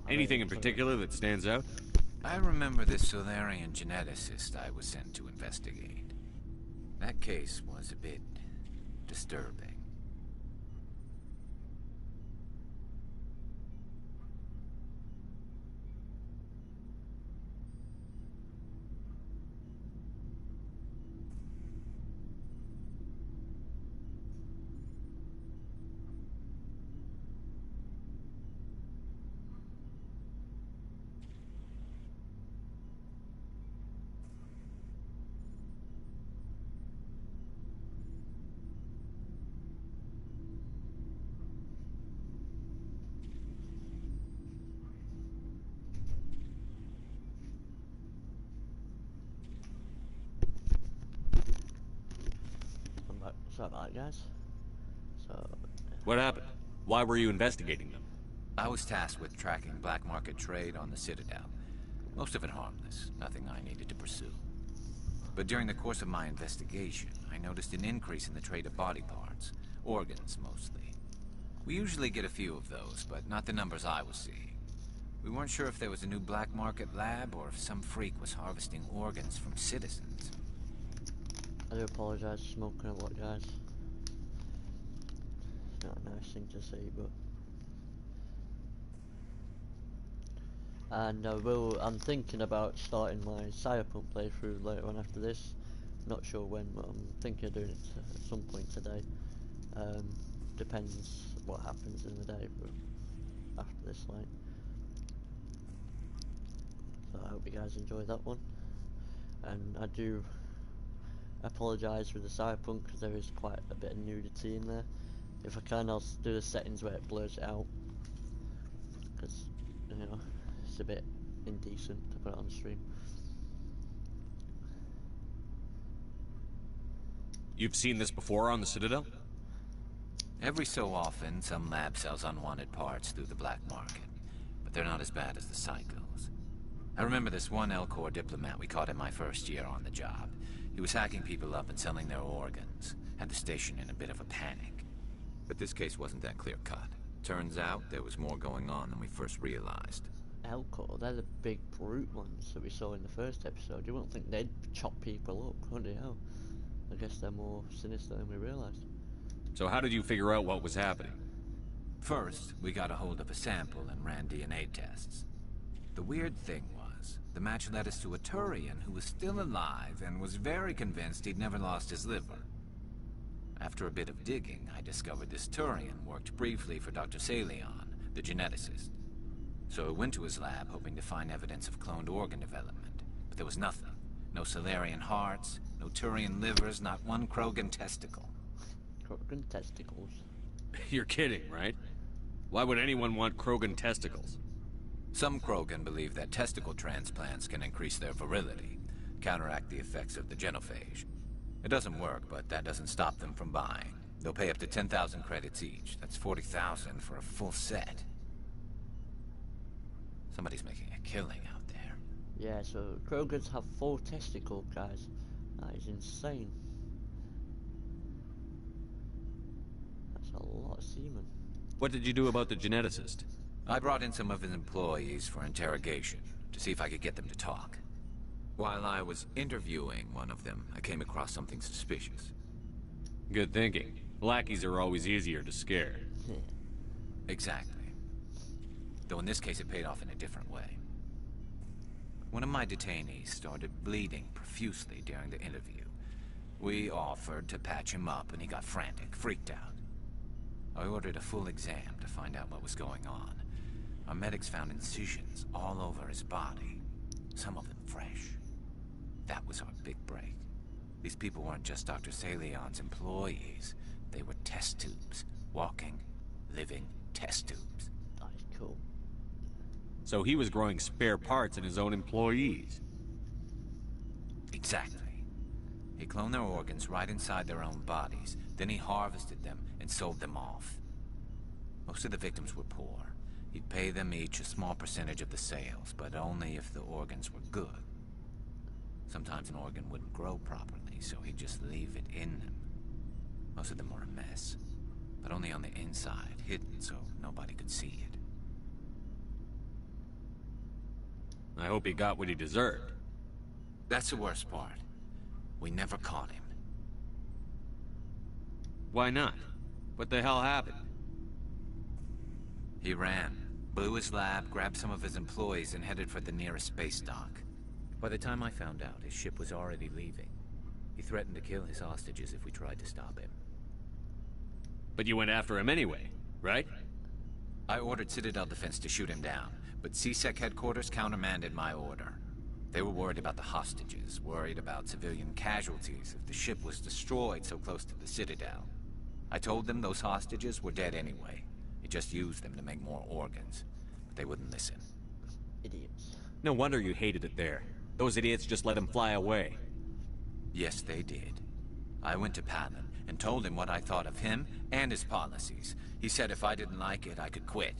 Anything in particular that stands out? I remember this Thorian geneticist I was sent to investigate. That case was a bit disturbing. Sorry about that, guys. So... What happened? Why were you investigating them? I was tasked with tracking black market trade on the Citadel. Most of it harmless, nothing I needed to pursue. But during the course of my investigation, I noticed an increase in the trade of body parts. Organs, mostly. We usually get a few of those, but not the numbers I was seeing. We weren't sure if there was a new black market lab, or if some freak was harvesting organs from citizens. I do apologise for smoking a lot, guys. It's not a nice thing to say, but... And I'm thinking about starting my Cyberpunk playthrough later on after this. Not sure when, but I'm thinking of doing it at some point today. Depends what happens in the day, but after this, like. So I hope you guys enjoy that one. And I do apologise for the Cyberpunk, because there is quite a bit of nudity in there. If I can, I'll do the settings where it blurs it out, because, you know, it's a bit indecent to put it on the stream. You've seen this before on the Citadel? Every so often, some lab sells unwanted parts through the black market, but they're not as bad as the psychos. I remember this one L-Corps diplomat we caught in my first year on the job. He was hacking people up and selling their organs, had the station in a bit of a panic. But this case wasn't that clear-cut. Turns out there was more going on than we first realized. L-Corps, they're the big brute ones that we saw in the first episode. You wouldn't think they'd chop people up, would you? I guess they're more sinister than we realized. So how did you figure out what was happening? First, we got a hold of a sample and ran DNA tests. The weird thing was, the match led us to a Thorian who was still alive and was very convinced he'd never lost his liver. After a bit of digging, I discovered this Thorian worked briefly for Dr. Salion, the geneticist. So I went to his lab hoping to find evidence of cloned organ development, but there was nothing. No Salarian hearts, no Thorian livers, not one Krogan testicle. Krogan testicles? You're kidding, right? Why would anyone want Krogan testicles? Some Krogan believe that testicle transplants can increase their virility, counteract the effects of the genophage. It doesn't work, but that doesn't stop them from buying. They'll pay up to 10,000 credits each. That's 40,000 for a full set. Somebody's making a killing out there. Yeah, so Krogans have 4 testicles, guys. That is insane. That's a lot of semen. What did you do about the geneticist? I brought in some of his employees for interrogation, to see if I could get them to talk. While I was interviewing one of them, I came across something suspicious. Good thinking. Lackeys are always easier to scare. Exactly. Though in this case it paid off in a different way. One of my detainees started bleeding profusely during the interview. We offered to patch him up and he got frantic, freaked out. I ordered a full exam to find out what was going on. Our medics found incisions all over his body, some of them fresh. That was our big break. These people weren't just Dr. Salion's employees. They were test tubes. Walking, living test tubes. That is cool. So he was growing spare parts in his own employees. Exactly. He cloned their organs right inside their own bodies. Then he harvested them and sold them off. Most of the victims were poor. He'd pay them each a small percentage of the sales, but only if the organs were good. Sometimes an organ wouldn't grow properly, so he'd just leave it in them. Most of them were a mess, but only on the inside, hidden so nobody could see it. I hope he got what he deserved. That's the worst part. We never caught him. Why not? What the hell happened? He ran, blew his lab, grabbed some of his employees, and headed for the nearest space dock. By the time I found out, his ship was already leaving. He threatened to kill his hostages if we tried to stop him. But you went after him anyway, right? I ordered Citadel Defense to shoot him down, but CSEC headquarters countermanded my order. They were worried about the hostages, worried about civilian casualties if the ship was destroyed so close to the Citadel. I told them those hostages were dead anyway. He just used them to make more organs, but they wouldn't listen. Idiots. No wonder you hated it there. Those idiots just let him fly away. Yes, they did. I went to Palin and told him what I thought of him and his policies. He said if I didn't like it, I could quit.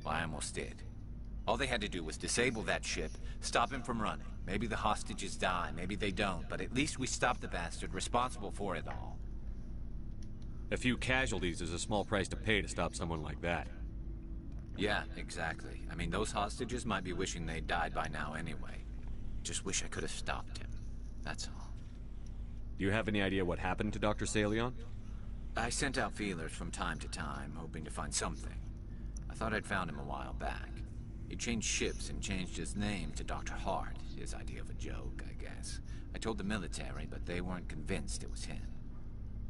Well, I almost did. All they had to do was disable that ship, stop him from running. Maybe the hostages die, maybe they don't, but at least we stopped the bastard responsible for it all. A few casualties is a small price to pay to stop someone like that. Yeah, exactly. I mean, those hostages might be wishing they'd died by now anyway. Just wish I could have stopped him. That's all. Do you have any idea what happened to Dr. Salion? I sent out feelers from time to time, hoping to find something. I thought I'd found him a while back. He changed ships and changed his name to Dr. Hart, his idea of a joke, I guess. I told the military, but they weren't convinced it was him.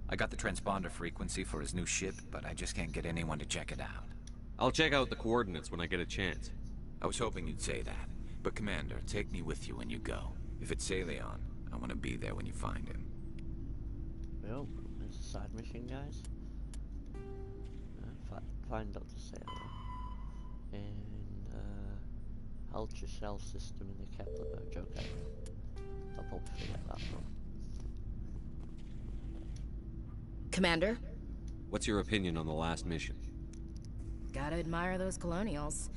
I got the transponder frequency for his new ship, but I just can't get anyone to check it out. I'll check out the coordinates when I get a chance. I was hoping you'd say that. But Commander, take me with you when you go. If it's Salion, I want to be there when you find him. Well, there's a side mission, guys. Find Dr. Salion. In Ultra Shell System in the Kepler Verge. Okay. I'll probably forget that one. Commander? What's your opinion on the last mission? Gotta admire those colonials.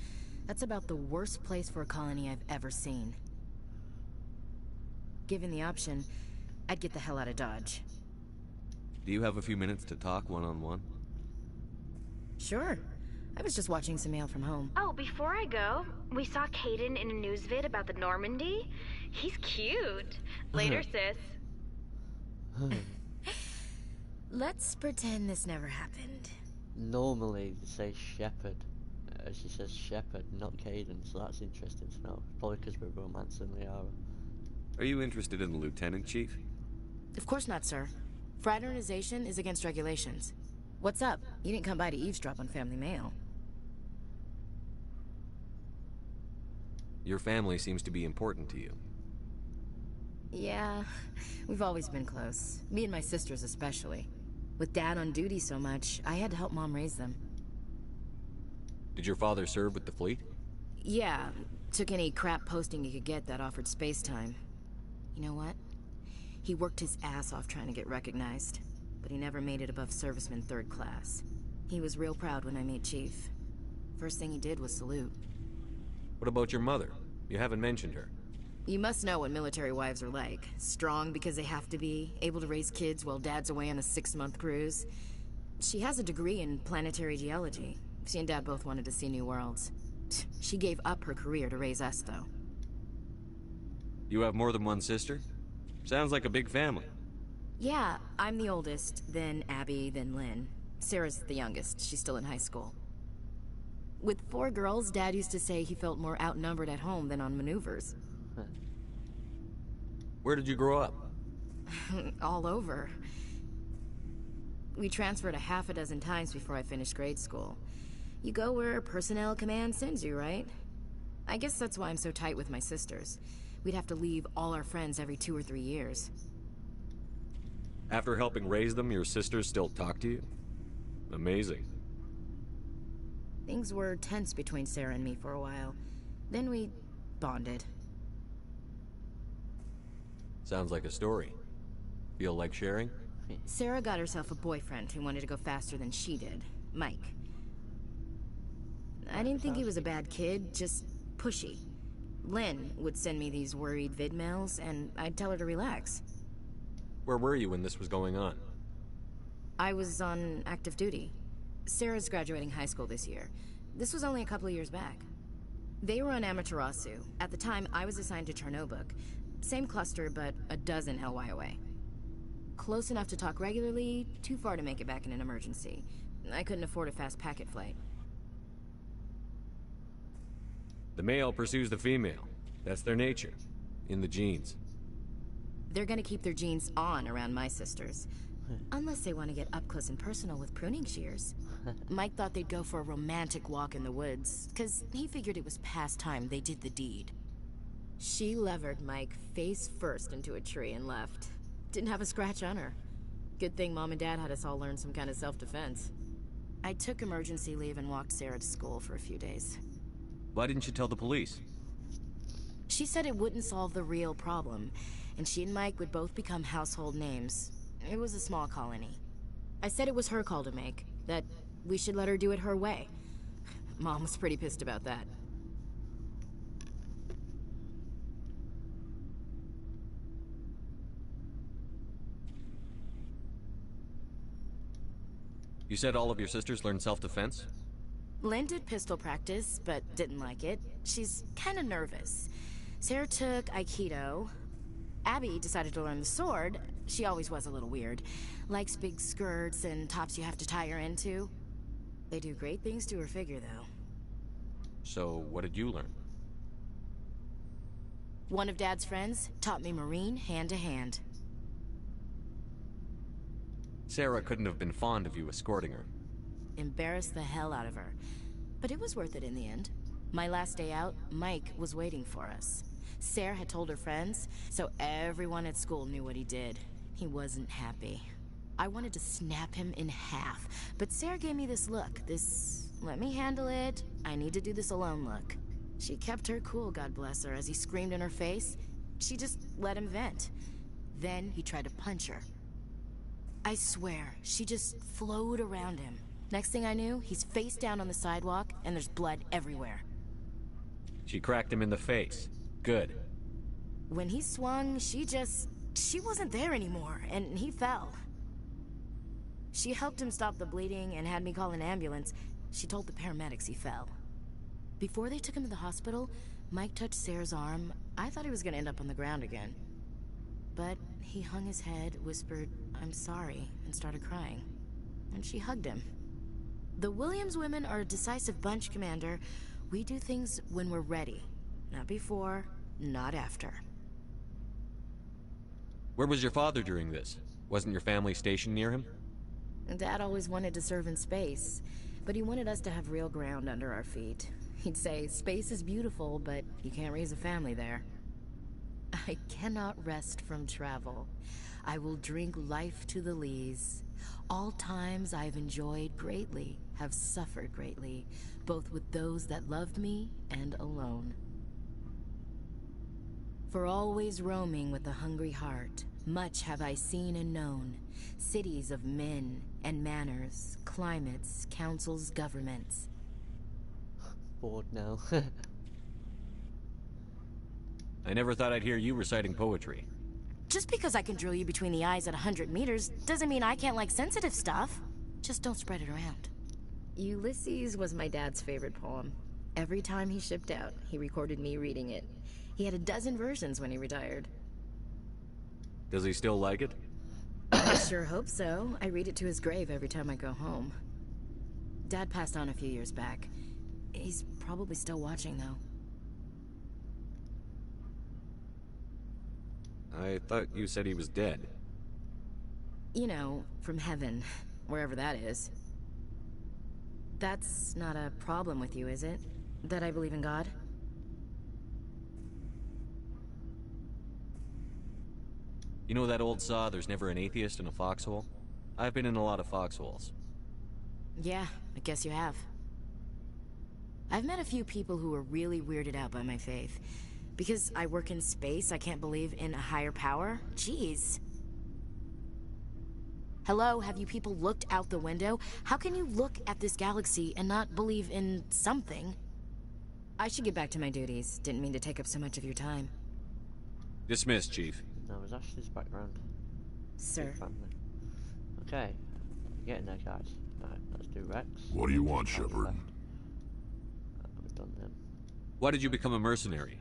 That's about the worst place for a colony I've ever seen. Given the option, I'd get the hell out of Dodge. Do you have a few minutes to talk one-on-one? Sure. I was just watching some mail from home. Oh, before I go, we saw Caden in a news vid about the Normandy. He's cute. Later, sis. Let's pretend this never happened. Normally, they say Shepherd. She says Shepherd, not Caden, so that's interesting to know. Probably because we're romancing Liara. Are you interested in the Lieutenant, Chief? Of course not, sir. Fraternization is against regulations. What's up? You didn't come by to eavesdrop on family mail. Your family seems to be important to you. Yeah, we've always been close. Me and my sisters especially. With Dad on duty so much, I had to help Mom raise them. Did your father serve with the fleet? Yeah, took any crap posting he could get that offered space time. You know what? He worked his ass off trying to get recognized, but he never made it above serviceman 3rd class. He was real proud when I made Chief. First thing he did was salute. What about your mother? You haven't mentioned her. You must know what military wives are like. Strong because they have to be, able to raise kids while Dad's away on a 6-month cruise. She has a degree in planetary geology. She and Dad both wanted to see new worlds. She gave up her career to raise us, though. You have more than one sister? Sounds like a big family. Yeah, I'm the oldest, then Abby, then Lynn. Sarah's the youngest. She's still in high school. With 4 girls, Dad used to say he felt more outnumbered at home than on maneuvers. Where did you grow up? All over. We transferred a half a dozen times before I finished grade school. You go where personnel command sends you, right? I guess that's why I'm so tight with my sisters. We'd have to leave all our friends every 2 or 3 years. After helping raise them, your sisters still talk to you? Amazing. Things were tense between Sarah and me for a while. Then we bonded. Sounds like a story. Feel like sharing? Sarah got herself a boyfriend who wanted to go faster than she did. Mike. I didn't think he was a bad kid, just pushy. Lynn would send me these worried vid mails, and I'd tell her to relax. Where were you when this was going on? I was on active duty. Sarah's graduating high school this year. This was only a couple of years back. They were on Amaterasu. At the time, I was assigned to Chernobog. Same cluster, but a dozen LY away. Close enough to talk regularly, too far to make it back in an emergency. I couldn't afford a fast packet flight. The male pursues the female. That's their nature. In the genes. They're gonna keep their genes on around my sisters. Unless they want to get up close and personal with pruning shears. Mike thought they'd go for a romantic walk in the woods, because he figured it was past time they did the deed. She levered Mike face first into a tree and left. Didn't have a scratch on her. Good thing Mom and Dad had us all learn some kind of self-defense. I took emergency leave and walked Sarah to school for a few days. Why didn't you tell the police? She said it wouldn't solve the real problem, and she and Mike would both become household names. It was a small colony. I said it was her call to make, that we should let her do it her way. Mom was pretty pissed about that. You said all of your sisters learned self-defense? Lynn did pistol practice, but didn't like it. She's kind of nervous. Sarah took Aikido. Abby decided to learn the sword. She always was a little weird. Likes big skirts and tops you have to tie her into. They do great things to her figure, though. So, what did you learn? One of Dad's friends taught me Marine hand to hand. Sarah couldn't have been fond of you escorting her. Embarrassed the hell out of her. But it was worth it in the end. My last day out, Mike was waiting for us. Sarah had told her friends, so everyone at school knew what he did. He wasn't happy. I wanted to snap him in half, but Sarah gave me this look, this let me handle it, I need to do this alone look. She kept her cool, God bless her, as he screamed in her face. She just let him vent. Then he tried to punch her. I swear, she just flowed around him. Next thing I knew, he's face down on the sidewalk, and there's blood everywhere. She cracked him in the face. Good. When he swung, she wasn't there anymore, and he fell. She helped him stop the bleeding and had me call an ambulance. She told the paramedics he fell. Before they took him to the hospital, Mike touched Sarah's arm. I thought he was gonna end up on the ground again. But he hung his head, whispered, "I'm sorry," and started crying. And she hugged him. The Williams women are a decisive bunch, Commander. We do things when we're ready. Not before, not after. Where was your father during this? Wasn't your family stationed near him? Dad always wanted to serve in space, but he wanted us to have real ground under our feet. He'd say, space is beautiful, but you can't raise a family there. I cannot rest from travel. I will drink life to the lees. All times I've enjoyed greatly, have suffered greatly, both with those that loved me and alone. For always roaming with a hungry heart, much have I seen and known, cities of men and manners, climates, councils, governments. Bored now. I never thought I'd hear you reciting poetry. Just because I can drill you between the eyes at 100 meters doesn't mean I can't like sensitive stuff. Just don't spread it around. Ulysses was my dad's favorite poem. Every time he shipped out, he recorded me reading it. He had a dozen versions when he retired. Does he still like it? I sure hope so. I read it to his grave every time I go home. Dad passed on a few years back. He's probably still watching, though. I thought you said he was dead. You know, from heaven, wherever that is. That's not a problem with you, is it? That I believe in God? You know that old saw, there's never an atheist in a foxhole? I've been in a lot of foxholes. Yeah, I guess you have. I've met a few people who are really weirded out by my faith. Because I work in space, I can't believe in a higher power? Jeez. Hello, have you people looked out the window? How can you look at this galaxy and not believe in something? I should get back to my duties. Didn't mean to take up so much of your time. Dismissed, Chief. That was Ashley's background. Sir. Okay, getting there, guys. Right, let's do Rex. What do you want, Shepard? We've done him. Why did you become a mercenary?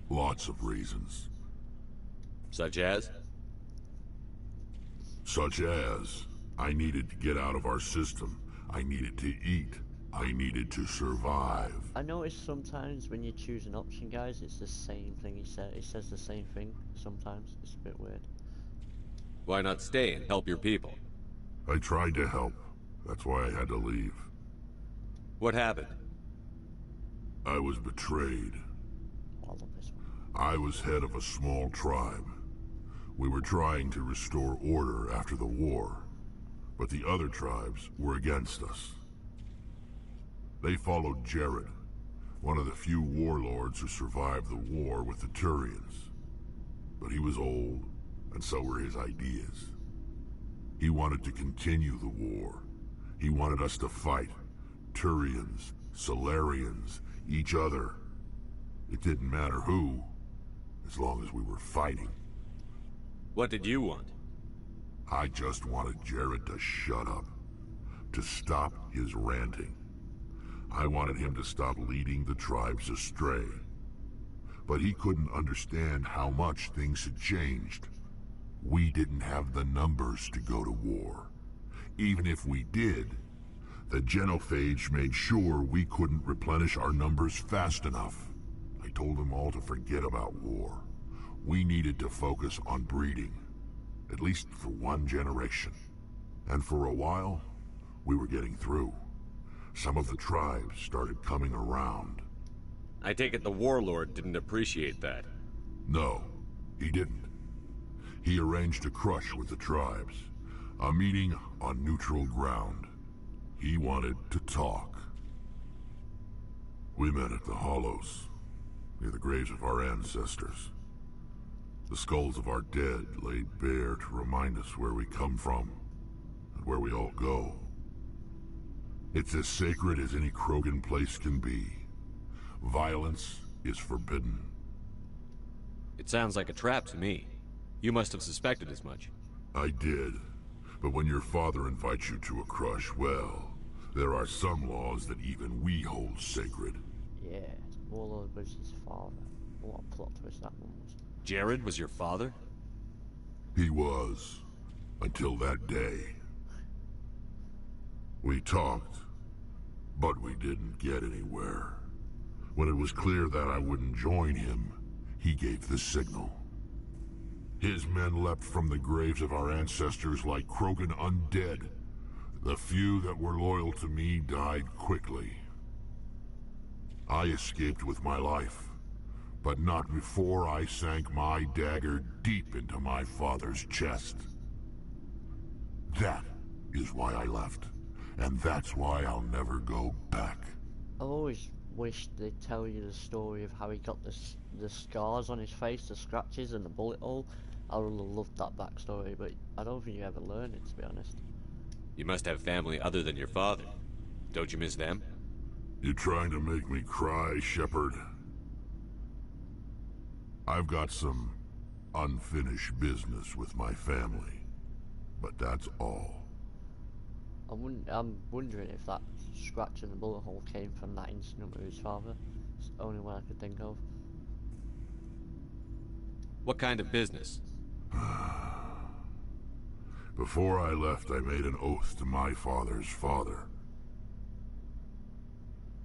Lots of reasons. Such as? Such as, I needed to get out of our system. I needed to eat. I needed to survive. I noticed sometimes when you choose an option, guys, it's the same thing he said. He says the same thing sometimes. It's a bit weird. Why not stay and help your people? I tried to help. That's why I had to leave. What happened? I was betrayed. I was head of a small tribe. We were trying to restore order after the war, but the other tribes were against us. They followed Jared, one of the few warlords who survived the war with the Thorians. But he was old, and so were his ideas. He wanted to continue the war. He wanted us to fight. Thorians, Solarians, each other. It didn't matter who, as long as we were fighting. What did you want? I just wanted Jared to shut up. To stop his ranting. I wanted him to stop leading the tribes astray. But he couldn't understand how much things had changed. We didn't have the numbers to go to war. Even if we did, the genophage made sure we couldn't replenish our numbers fast enough. I told them all to forget about war. We needed to focus on breeding, at least for one generation. And for a while, we were getting through. Some of the tribes started coming around. I take it the warlord didn't appreciate that. No, he didn't. He arranged a crush with the tribes. A meeting on neutral ground. He wanted to talk. We met at the Hollows, near the graves of our ancestors. The skulls of our dead laid bare to remind us where we come from, and where we all go. It's as sacred as any Krogan place can be. Violence is forbidden. It sounds like a trap to me. You must have suspected as much. I did. But when your father invites you to a crush, well, there are some laws that even we hold sacred. Yeah, Warlord was his father. What a plot twist that one was. Jared was your father? He was. Until that day. We talked, but we didn't get anywhere. When it was clear that I wouldn't join him, he gave the signal. His men leapt from the graves of our ancestors like Krogan undead. The few that were loyal to me died quickly. I escaped with my life, but not before I sank my dagger deep into my father's chest. That is why I left, and that's why I'll never go back. I always wished they'd tell you the story of how he got the scars on his face, the scratches and the bullet hole. I would have loved that backstory, but I don't think you ever learn it, to be honest. You must have family other than your father. Don't you miss them? You trying to make me cry, Shepard? I've got some unfinished business with my family, but that's all. I'm wondering if that scratch in the bullet hole came from that incident with his father. It's the only one I could think of. What kind of business? Before I left, I made an oath to my father's father.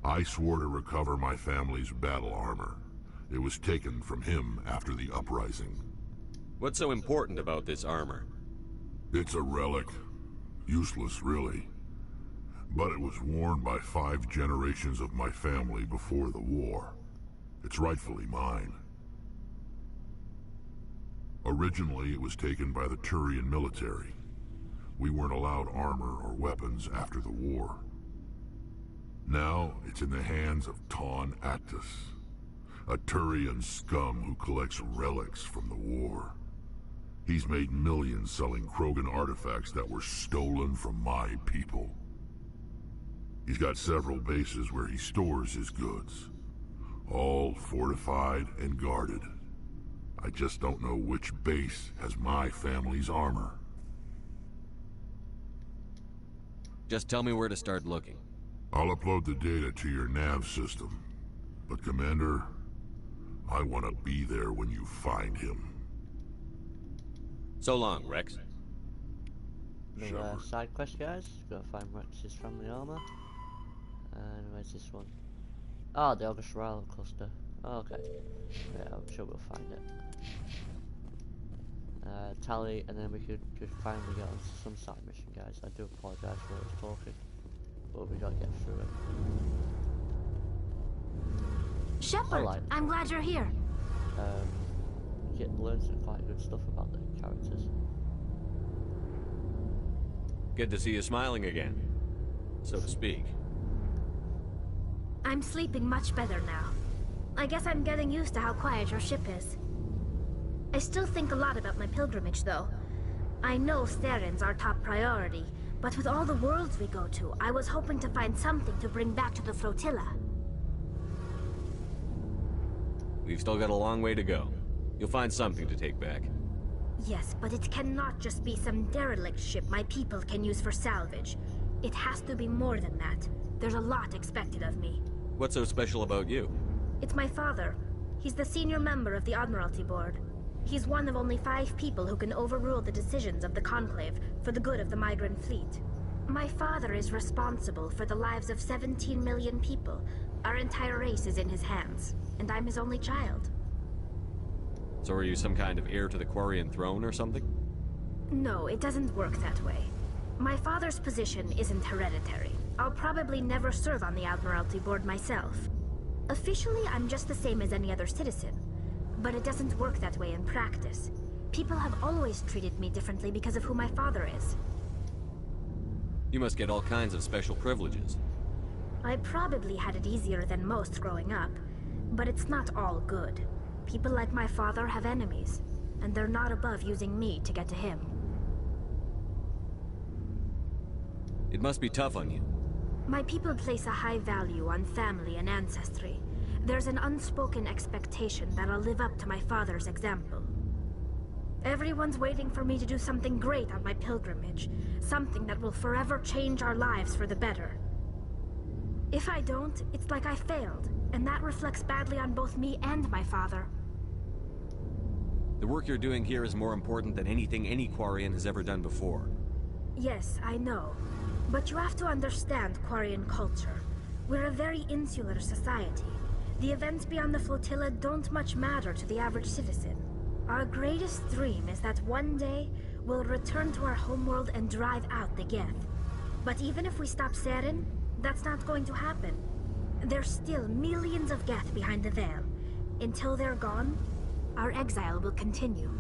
I swore to recover my family's battle armor. It was taken from him after the uprising. What's so important about this armor? It's a relic. Useless, really. But it was worn by 5 generations of my family before the war. It's rightfully mine. Originally, it was taken by the Thorian military. We weren't allowed armor or weapons after the war. Now, it's in the hands of Taun Actus, a Thorian scum who collects relics from the war. He's made millions selling Krogan artifacts that were stolen from my people. He's got several bases where he stores his goods, all fortified and guarded. I just don't know which base has my family's armor. Just tell me where to start looking. I'll upload the data to your nav system. But Commander, I want to be there when you find him. So long, Rex. No side quest, guys. Gotta find Rex's family armor. And where's this one? Ah, the August Riley cluster. Oh, okay. Yeah, I'm sure we'll find it. Tally, and then we could just finally get on to some side mission, guys. I do apologise for us talking, but we gotta get through it. Shepard, I'm glad you're here. You get learn some quite good stuff about the characters. Good to see you smiling again, so to speak. I'm sleeping much better now. I guess I'm getting used to how quiet your ship is. I still think a lot about my pilgrimage, though. I know Saren's our top priority, but with all the worlds we go to, I was hoping to find something to bring back to the flotilla. We've still got a long way to go. You'll find something to take back. Yes, but it cannot just be some derelict ship my people can use for salvage. It has to be more than that. There's a lot expected of me. What's so special about you? It's my father. He's the senior member of the Admiralty Board. He's one of only 5 people who can overrule the decisions of the Conclave for the good of the migrant fleet. My father is responsible for the lives of 17 million people. Our entire race is in his hands, and I'm his only child. So are you some kind of heir to the Thorian throne or something? No, it doesn't work that way. My father's position isn't hereditary. I'll probably never serve on the Admiralty Board myself. Officially, I'm just the same as any other citizen. But it doesn't work that way in practice. People have always treated me differently because of who my father is. You must get all kinds of special privileges. I probably had it easier than most growing up, but it's not all good. People like my father have enemies, and they're not above using me to get to him. It must be tough on you. My people place a high value on family and ancestry. There's an unspoken expectation that I'll live up to my father's example. Everyone's waiting for me to do something great on my pilgrimage, something that will forever change our lives for the better. If I don't, it's like I failed, and that reflects badly on both me and my father. The work you're doing here is more important than anything any Thorian has ever done before. Yes, I know. But you have to understand Thorian culture. We're a very insular society. The events beyond the flotilla don't much matter to the average citizen. Our greatest dream is that one day, we'll return to our homeworld and drive out the Geth. But even if we stop Saren, that's not going to happen. There's still millions of Geth behind the veil. Until they're gone, our exile will continue.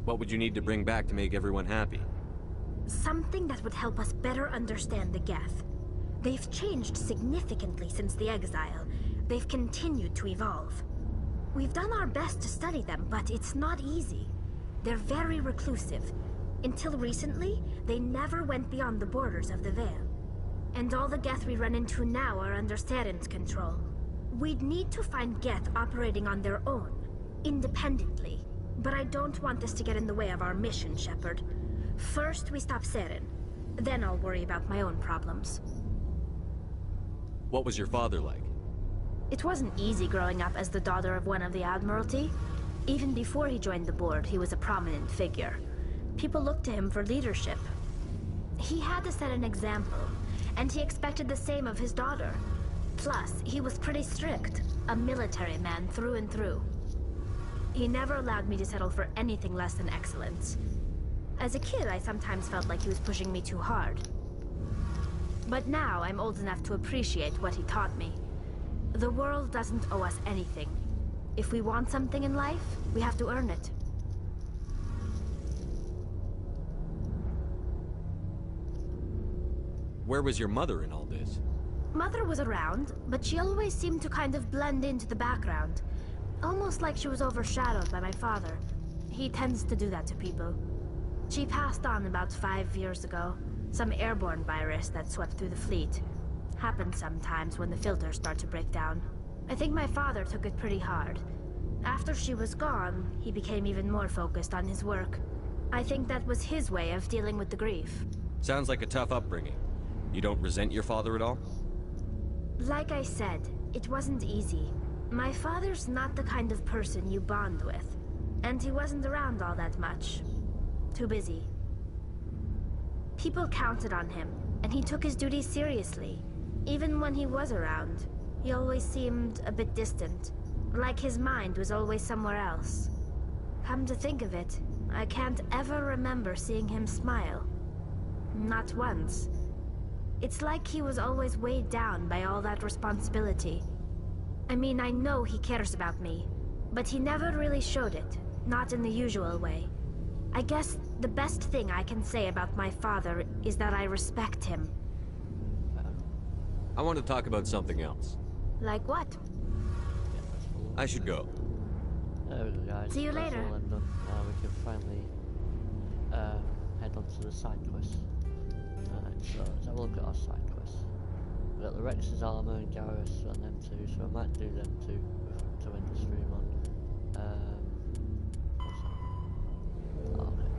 What would you need to bring back to make everyone happy? Something that would help us better understand the Geth. They've changed significantly since the exile. They've continued to evolve. We've done our best to study them, but it's not easy. They're very reclusive. Until recently, they never went beyond the borders of the Veil. And all the Geth we run into now are under Saren's control. We'd need to find Geth operating on their own, independently. But I don't want this to get in the way of our mission, Shepard. First, we stop Saren. Then I'll worry about my own problems. What was your father like? It wasn't easy growing up as the daughter of one of the Admiralty. Even before he joined the board, he was a prominent figure. People looked to him for leadership. He had to set an example, and he expected the same of his daughter. Plus, he was pretty strict, a military man through and through. He never allowed me to settle for anything less than excellence. As a kid, I sometimes felt like he was pushing me too hard. But now, I'm old enough to appreciate what he taught me. The world doesn't owe us anything. If we want something in life, we have to earn it. Where was your mother in all this? Mother was around, but she always seemed to kind of blend into the background. Almost like she was overshadowed by my father. He tends to do that to people. She passed on about 5 years ago. Some airborne virus that swept through the fleet. Happens sometimes when the filters start to break down. I think my father took it pretty hard. After she was gone, he became even more focused on his work. I think that was his way of dealing with the grief. Sounds like a tough upbringing. You don't resent your father at all? Like I said, it wasn't easy. My father's not the kind of person you bond with. And he wasn't around all that much. Too busy. People counted on him, and he took his duties seriously. Even when he was around, he always seemed a bit distant. Like his mind was always somewhere else. Come to think of it, I can't ever remember seeing him smile. Not once. It's like he was always weighed down by all that responsibility. I mean, I know he cares about me, but he never really showed it, not in the usual way. I guess the best thing I can say about my father is that I respect him. I want to talk about something else. Like what? I should go. There we go, guys. See you That's later. all I'm done. Now we can finally head on to the side quest. Alright, so let's have a look at our side quests. We've got the Rex's armor and Garrus and them two, so I might do them two to end the stream on. What's that? Oh, okay.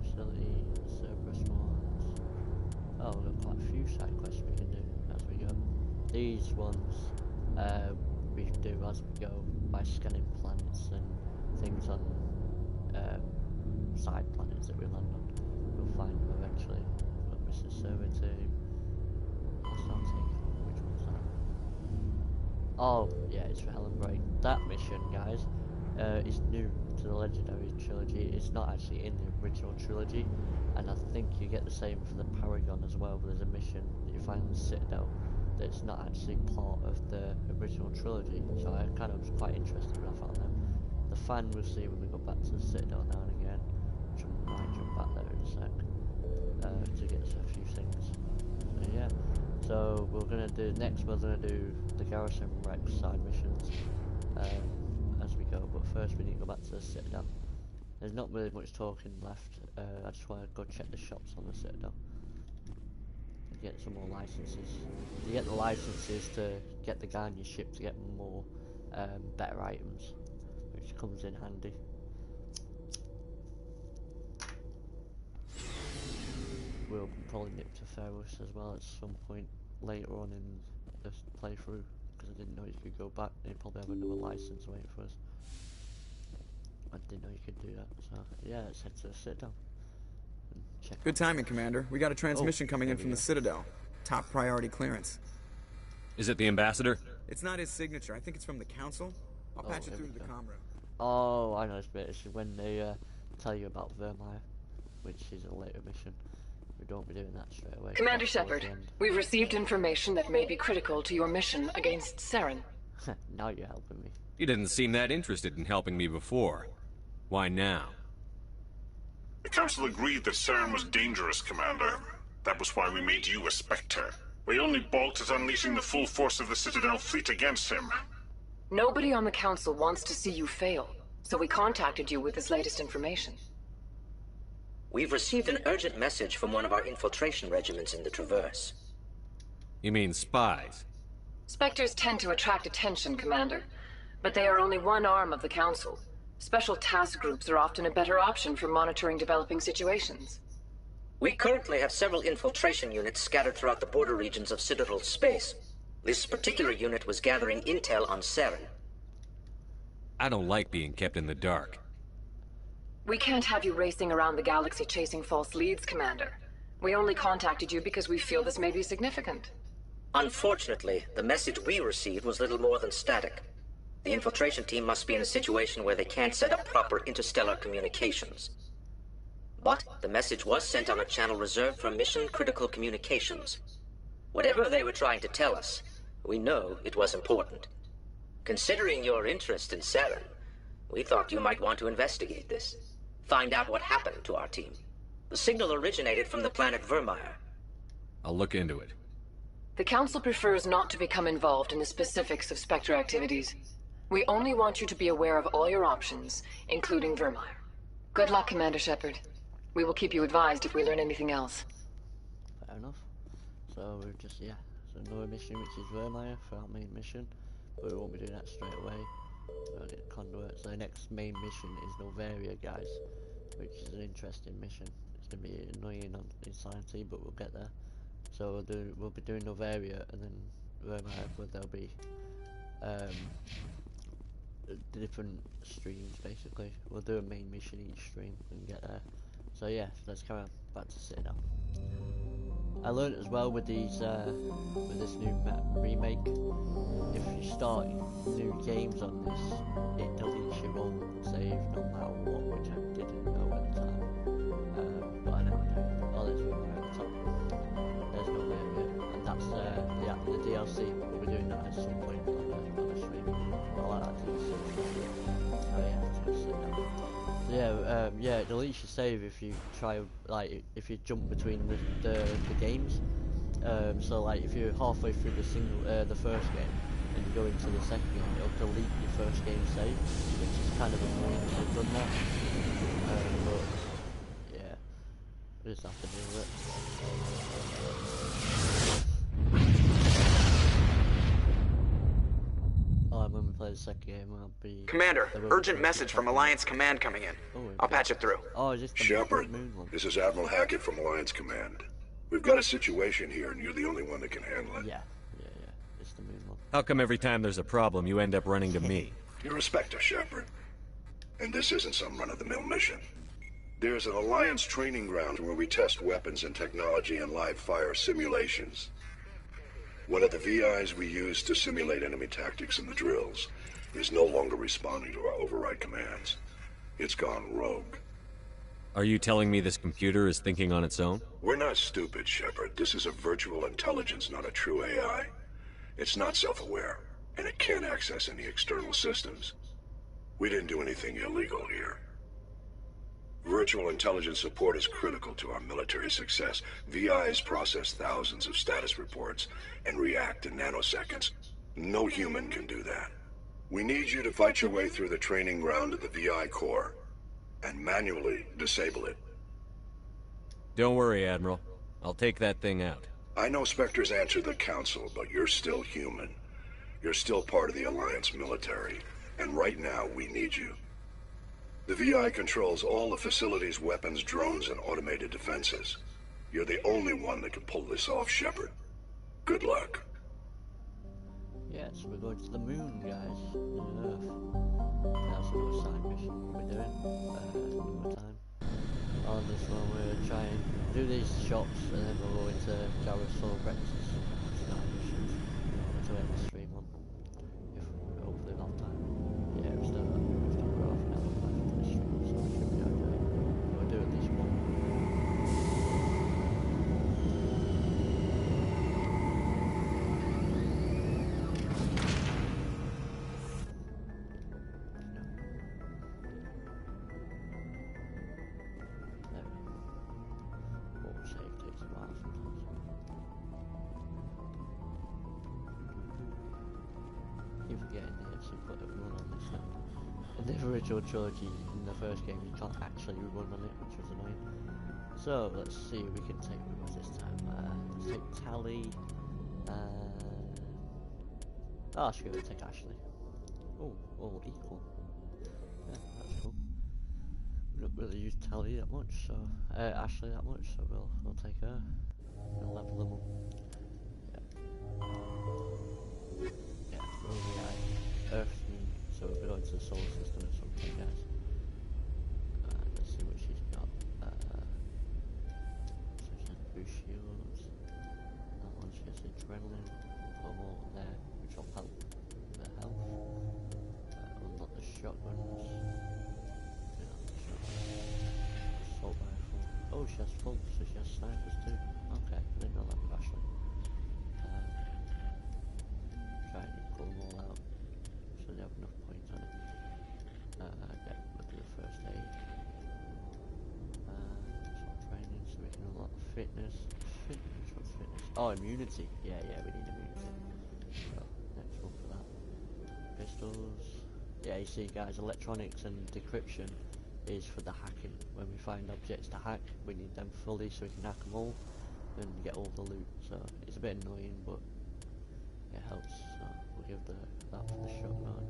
Facility, Cerberus Mines. Oh, we've got quite a few side quests we can do as we go. These ones we do as we go by scanning planets and things on side planets that we land on. We'll find them eventually. We've got Mr. Survey Team. Let's not take which one's that? Oh, yeah, it's for Helen Break. That mission, guys, is new to the Legendary Trilogy. It's not actually in the original trilogy, and I think you get the same for the Paragon as well. There's a mission that you find in the Citadel that's not actually part of the original trilogy, so I kind of was quite interested when I found them. The fan we'll see when we go back to the Citadel now and again, which I might jump back there in a sec, to get us a few things. So yeah, so we're gonna do, next we're gonna do the Garrison Rex side missions as we go, but first we need to go back to the Citadel. There's not really much talking left, I just want to go check the shops on the Citadel. Get some more licenses. You get the licenses to get the guy on your ship to get more better items, which comes in handy. We'll probably nip to Ferrous as well at some point later on in this playthrough, because I didn't know you could go back. They probably have another license waiting for us. I didn't know you could do that, so yeah, let's head to the Citadel. Good timing, Commander. We got a transmission coming in from the Citadel. Top priority clearance. Is it the Ambassador? It's not his signature. I think it's from the Council. I'll patch it through to the comm room. Oh, I know this bit. It's when they tell you about Vermeer, which is a later mission. We don't be doing that straight away. Commander Shepard, we've received information that may be critical to your mission against Saren. Now you're helping me. You didn't seem that interested in helping me before. Why now? The Council agreed that Saren was dangerous, Commander. That was why we made you a Spectre. We only balked at unleashing the full force of the Citadel fleet against him. Nobody on the Council wants to see you fail, so we contacted you with this latest information. We've received an urgent message from one of our infiltration regiments in the Traverse. You mean spies? Spectres tend to attract attention, Commander, but they are only one arm of the Council. Special task groups are often a better option for monitoring developing situations. We currently have several infiltration units scattered throughout the border regions of Citadel space. This particular unit was gathering intel on Saren. I don't like being kept in the dark. We can't have you racing around the galaxy chasing false leads, Commander. We only contacted you because we feel this may be significant. Unfortunately, the message we received was little more than static. The infiltration team must be in a situation where they can't set up proper interstellar communications. But the message was sent on a channel reserved for mission-critical communications. Whatever they were trying to tell us, we know it was important. Considering your interest in Saren, we thought you might want to investigate this. Find out what happened to our team. The signal originated from the planet Vermeer. I'll look into it. The Council prefers not to become involved in the specifics of Spectre activities. We only want you to be aware of all your options, including Vermeer. Good luck, Commander Shepard. We will keep you advised if we learn anything else. Fair enough. So we're just, yeah, so another mission which is Vermeer for our main mission, but we won't be doing that straight away. We'll get Conduit. So the next main mission is Novaria, guys, which is an interesting mission. It's going to be annoying on Insanity, but we'll get there. So we'll be doing Novaria and then Vermeer, where there'll be different streams basically. We'll do a main mission each stream and get there. So yeah, let's carry on back to Citadel. I learned as well with these with this new map remake, if you start new games on this, it deletes your old save no matter what, which I didn't know at the time. But I know I do. Oh, there's one at the top. There's no there yet. And that's the DLC. We'll be doing that at some point on the stream. I like that DLC. Oh yeah, let's go sit down. Yeah, it deletes your save if you try, like, if you jump between the games. So like if you're halfway through the first game and you go into the second game, it'll delete your first game save, which is kind of annoying. They've done that. But yeah, we just have to deal with it. Oh, when we play the second game, I'll be... Commander, urgent message from Alliance Command coming in. I'll patch it through. Oh, is this the Shepard, moon one? this is Admiral Hackett from Alliance Command. We've got a situation here, and you're the only one that can handle it. Yeah. It's the moon one. How come every time there's a problem, you end up running to me? You're a Spectre, Shepard. And this isn't some run-of-the-mill mission. There's an Alliance training ground where we test weapons and technology in live-fire simulations. One of the VIs we use to simulate enemy tactics in the drills is no longer responding to our override commands. It's gone rogue. Are you telling me this computer is thinking on its own? We're not stupid, Shepard. This is a virtual intelligence, not a true AI. It's not self-aware, and it can't access any external systems. We didn't do anything illegal here. Virtual intelligence support is critical to our military success. VIs process thousands of status reports and react in nanoseconds. No human can do that. We need you to fight your way through the training ground of the VI core and manually disable it. Don't worry, Admiral. I'll take that thing out. I know Spectres answer the Council, but you're still human. You're still part of the Alliance military, and right now we need you. The VI controls all the facility's weapons, drones, and automated defenses. You're the only one that can pull this off, Shepard. Good luck. Yes, we're going to the moon, guys. Earth. That's another side mission we're doing. Another time. On this one, we're trying to do these shops, and then we're going to Garrison Rex's side missions. To end the stream on. If hopefully enough time. Yeah, we've still got half an hour left for the stream, so we should be okay. We'll do at least one. The original trilogy in the first game, you can't actually run on it, which was annoying. So let's see if we can take one this time. Let's take Tally. Oh, screw it, take Ashley. Oh, all equal. Yeah, that's cool. We don't really use Tally that much, so Ashley that much, so we'll take her. We'll level them up. Yeah, where we are. Earth. So we're going to the solar system at some point, guys. Let's see what she's got. So she has boost shields. That one, she has adrenaline. Put them all there, which will help the health. Unlock the shotguns. Assault rifle. Oh, she has full, so she has snipers too. Okay, didn't know that with Ashley. Try and pull them all out. So they have enough points on it. Yeah, we'll do the first aid. Some training so we can unlock fitness. What's fitness? Oh, immunity. Yeah, we need immunity. So, next one for that. Pistols. Yeah, you see guys, electronics and decryption is for the hacking. When we find objects to hack, we need them fully so we can hack them all and get all the loot. So, it's a bit annoying, but it helps. So, we'll give that for the shotgun.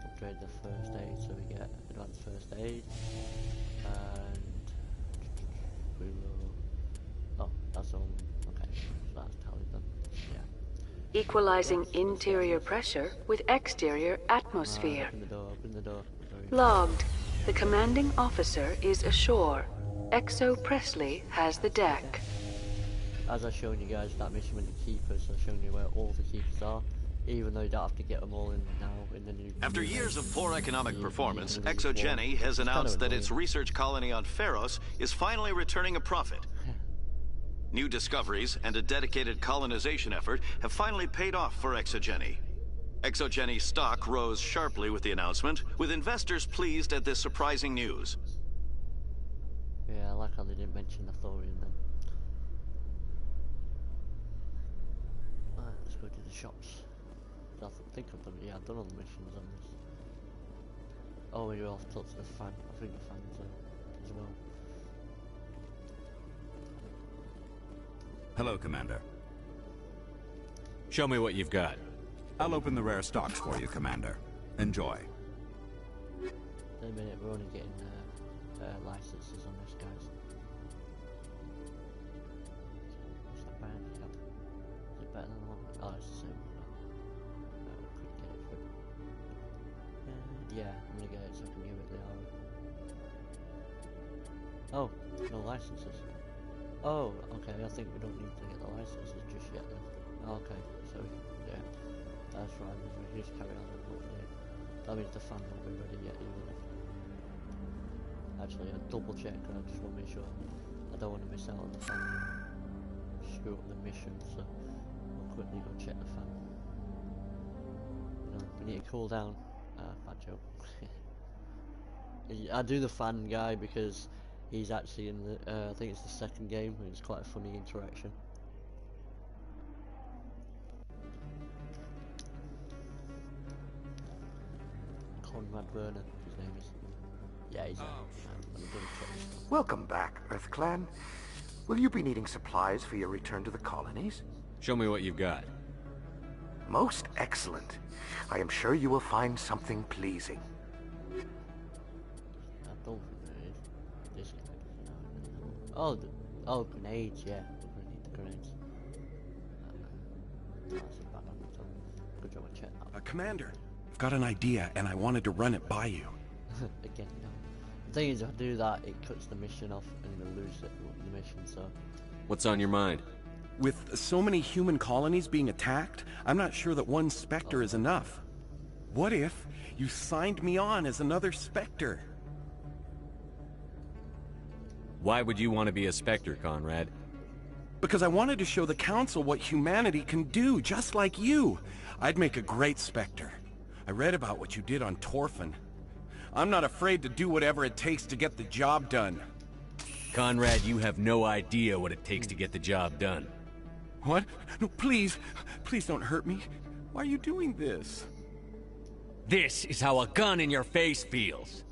Upgrade the first aid so we get advanced first aid, and we will. Oh, that's all. Okay, so that's tallied then. Yeah. Equalizing interior pressure with exterior atmosphere. Open the door. Logged. The commanding officer is ashore. Exo Presley has the deck. As I've shown you guys that mission with the keepers, I've shown you where all the keepers are. Even though you don't have to get them all in now in the new... After years of poor economic performance, ExoGeni has announced that its research colony on Pharos is finally returning a profit. New discoveries and a dedicated colonization effort have finally paid off for ExoGeni. ExoGeni stock rose sharply with the announcement, with investors pleased at this surprising news. Yeah, I like how they didn't mention the Thorian then. Alright, let's go to the shops. I think I've done, yeah, I've done all the missions on this. Oh, you're off to the fan. I think the fan's as well. Hello, Commander. Show me what you've got. I'll open the rare stocks for you, Commander. Enjoy. In a minute, we're only getting licenses on this, guys. What's that brand? Is it better than the one? Oh, it's the same one. Quick get it for it. Yeah, I'm gonna get it so I can give it the aura. Oh, no licenses. Oh, okay, I think we don't need to get the licenses just yet then. Okay, so yeah, that's right, we just carry on and what we do. That means the fan won't be ready yet either. Actually, I'll double check, I just want to make sure I don't want to miss out on the fan. Screw up the mission, so we'll quickly go check the fan. You know, we need to cool down. Bad joke. I do the fan guy because he's actually in the, I think it's the second game, and it's quite a funny interaction. Conrad Werner, his name is. Yeah, he's Welcome back, Earth Clan. Will you be needing supplies for your return to the colonies? Show me what you've got. Most excellent. I am sure you will find something pleasing. I don't think there is. This guy. Oh, grenades, yeah. We need the grenades. That's a bad one. Good job, I checked that. Commander, I've got an idea, and I wanted to run it by you. Again, no. The thing is, if I do that, it cuts the mission off, and we'll lose the mission, so... What's on your mind? With so many human colonies being attacked, I'm not sure that one Spectre is enough. What if you signed me on as another Spectre? Why would you want to be a Spectre, Conrad? Because I wanted to show the Council what humanity can do, just like you. I'd make a great Spectre. I read about what you did on Thorfinn. I'm not afraid to do whatever it takes to get the job done. Conrad, you have no idea what it takes to get the job done. What? No, please. Please don't hurt me. Why are you doing this? This is how a gun in your face feels.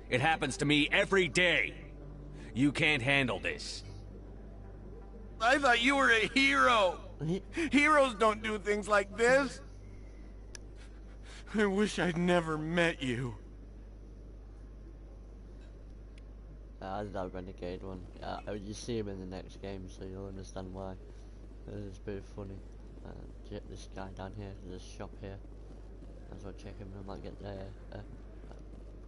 It happens to me every day. You can't handle this. I thought you were a hero. Heroes don't do things like this. I wish I'd never met you. I did that Renegade one. You see him in the next game, so you'll understand why. It's pretty funny. This guy down here, there's a shop here. As well check him, I might get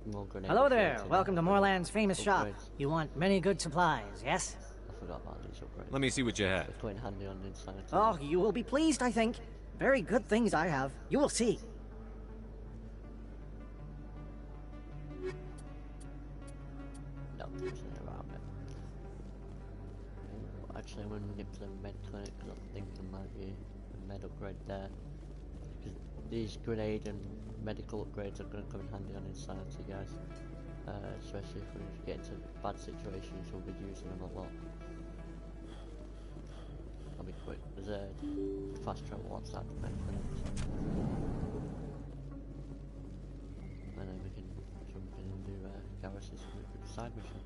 more grenades. Hello there, welcome to Moorland's famous shop. Upgrades. You want many good supplies, yes? I forgot about these upgrades. Let me see what you have. It's quite handy on the inside. Oh, you will be pleased, I think. Very good things I have. You will see. No, there's nothing around it. Actually, I'm going to nip to the med clinic because I think there might be a med upgrade there. Because these grenade and medical upgrades are going to come in handy on Insanity, guys. Especially if we get into bad situations, we'll be using them a lot. I'll be quick. There's a fast travel outside the med clinic. And then we can jump in and do Garrus's side mission.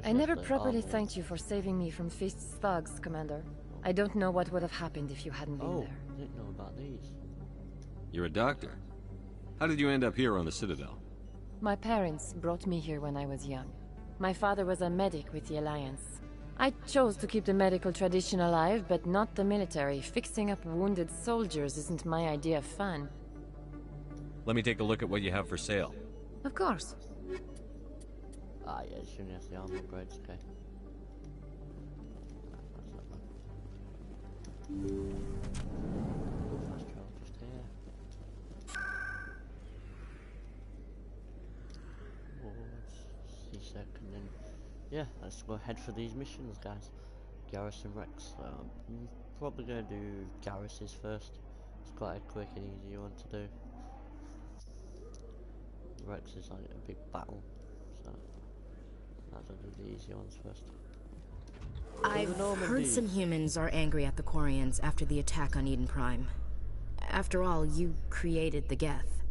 I never properly thanked you for saving me from Feast's thugs, Commander. I don't know what would have happened if you hadn't been there. I didn't know about these. You're a doctor. How did you end up here on the Citadel? My parents brought me here when I was young. My father was a medic with the Alliance. I chose to keep the medical tradition alive, but not the military. Fixing up wounded soldiers isn't my idea of fun. Let me take a look at what you have for sale. Of course. Ah, yeah, as soon as the armor upgrades, okay. Fast travel just here. C-Sec, and then, yeah, let's go ahead for these missions, guys. Garrus and Rex. I'm probably going to do Garrus's first. It's quite a quick and easy one to do. Rex is like a big battle, so I'll do the easy ones first. I've heard some humans are angry at the Quarians after the attack on Eden Prime. After all, you created the Geth.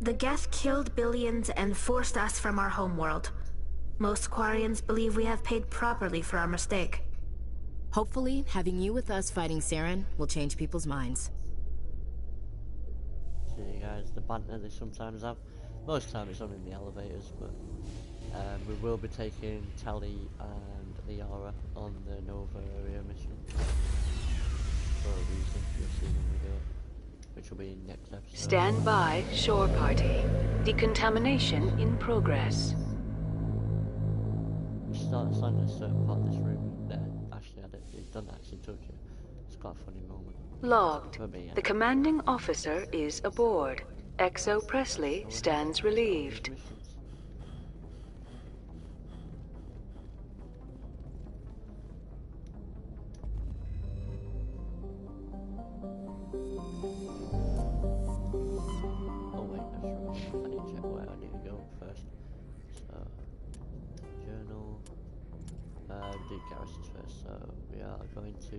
The Geth killed billions and forced us from our homeworld. Most Quarians believe we have paid properly for our mistake. Hopefully, having you with us fighting Saren will change people's minds. See guys, the banter they sometimes have. Most time it's only in the elevators, but we will be taking Tally and Liara on the Nova area mission. For a reason, you'll see when we do it. Which will be next episode. Stand by, shore party. Decontamination in progress. We started in a certain part of this room there. Actually, it doesn't actually touch you. It's quite a funny moment. Logged. The commanding officer is aboard. XO Presley stands relieved. Oh wait, that's right. I need to check where I need to go first. So, journal. Do garrisons first. So we are going to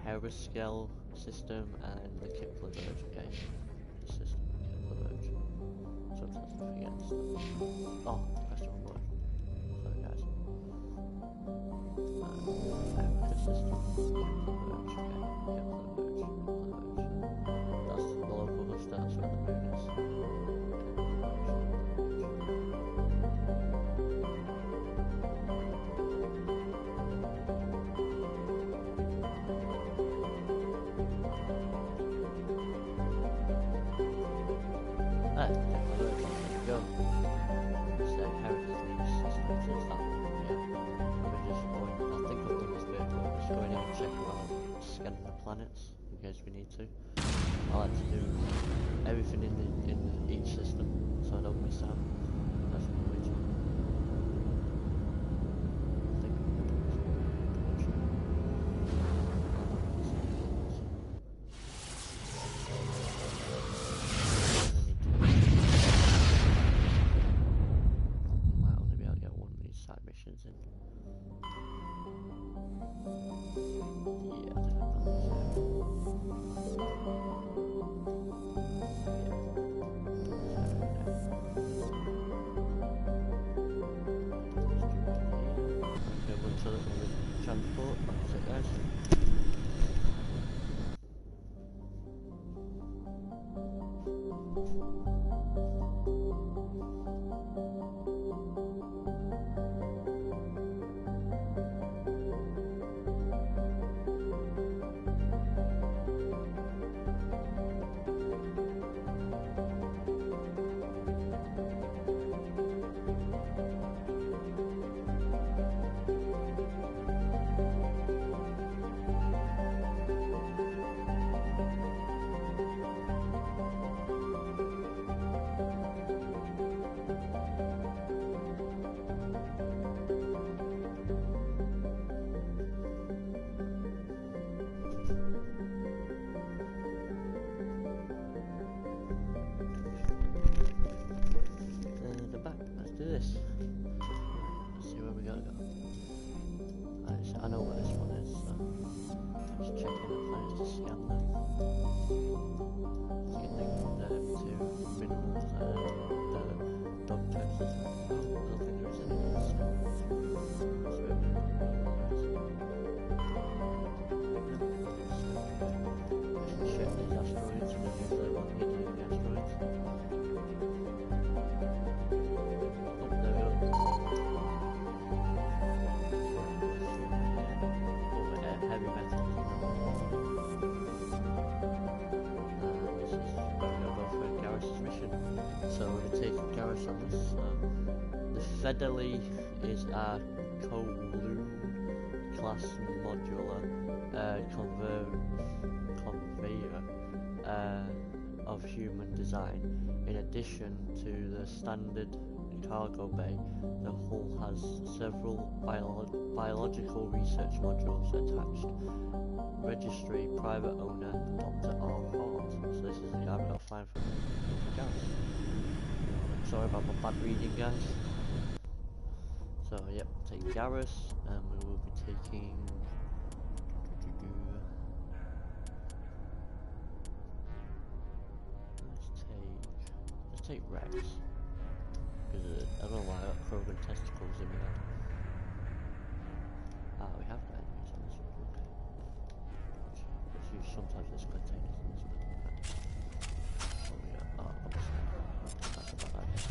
Harriskel system and the Kipler Verge. Okay, system Kipler Verge. Sometimes I forget stuff. Oh, press the wrong button. Sorry guys. Harriskel system Kipler Verge. Okay, Kipler Verge. That's the local bus. That's where the moon is. Planets in case we need to. I like to do everything in each system so I don't miss out. That's what we do. Might only be able to get one of these side missions in. Transport, that's it guys. I know what this one is, so just checking the plans to scan them. To get the minerals, the dog tests. I don't think there is any of this. So we check these asteroids and then usually want to hit the asteroids. Oh, there we go. Heavy metals. This is going to go for Garrus' mission. So we're going to take Garrus on this. The Federally is a Kowloon class modular conveyor of human design, in addition to the standard cargo bay. The hull has several biological research modules attached. Registry, private owner, Dr. R. Hart. So this is the guy we got to find for Gareth. Sorry about my bad reading, guys. So, yep, take Gareth, and we will be taking... Let's take Rex. Because I don't know why I got Krogan testicles in my head. Ah, we have got enemies on this one, okay. Let's use sometimes there's containers in this one. What we got? Oh, I've got this one. Okay, that's a bad idea.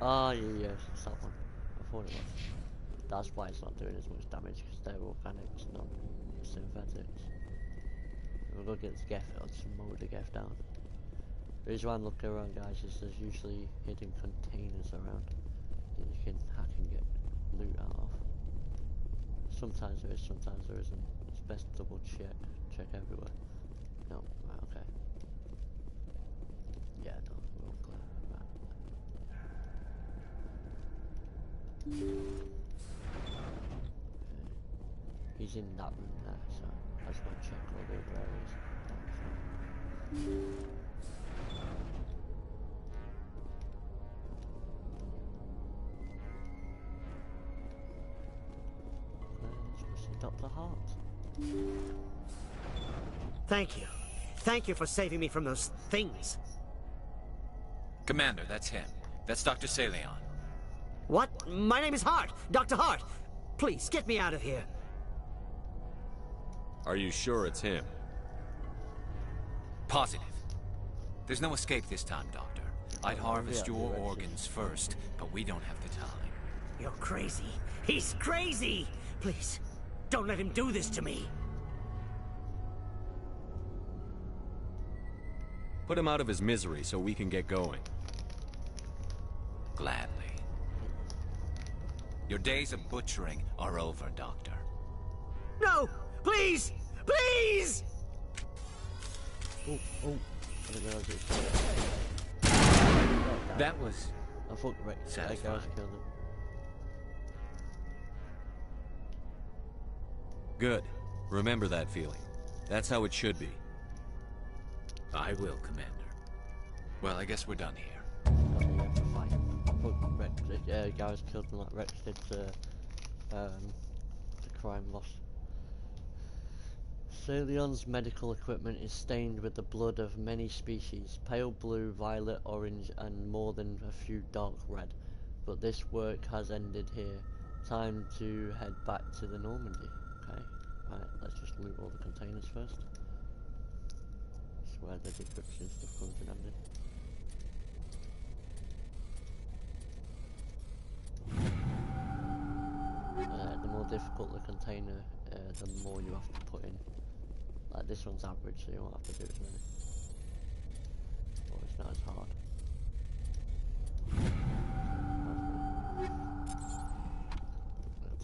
Ah, yeah, it's that one. I thought it was. That's why it's not doing as much damage, because they're organics, not synthetics. We'll go get this Geth, I'll just mow the Geth down. The reason why I'm looking around, guys, is there's usually hidden containers around that you can hack and get loot out of. Sometimes there is, sometimes there isn't. It's best to double check everywhere. No, right, okay. Yeah, no, we're all clear. Right. Okay. He's in that room there, so I just gotta check all the other areas. Let's go see Dr. Hart. Thank you. Thank you for saving me from those things. Commander, that's him. That's Dr. Saleon. What? My name is Hart. Dr. Hart. Please, get me out of here. Are you sure it's him? Positive. There's no escape this time, Doctor. I'd harvest your organs first, but we don't have the time. You're crazy. He's crazy! Please, don't let him do this to me. Put him out of his misery so we can get going. Gladly. Your days of butchering are over, Doctor. No! Please! Please! Oh, oh. That was... I thought that guy killed him. Good. Remember that feeling. That's how it should be. I will, Commander. Well, I guess we're done here. Guys killed him like Rex did to the crime boss. Saleon's medical equipment is stained with the blood of many species, pale blue, violet, orange, and more than a few dark red. But this work has ended here. Time to head back to the Normandy. Okay, right, let's just loot all the containers first. That's where the decryption stuff comes in handy. The more difficult the container, the more you have to put in. Like this one's average, so you won't have to do as many. But it's not as hard.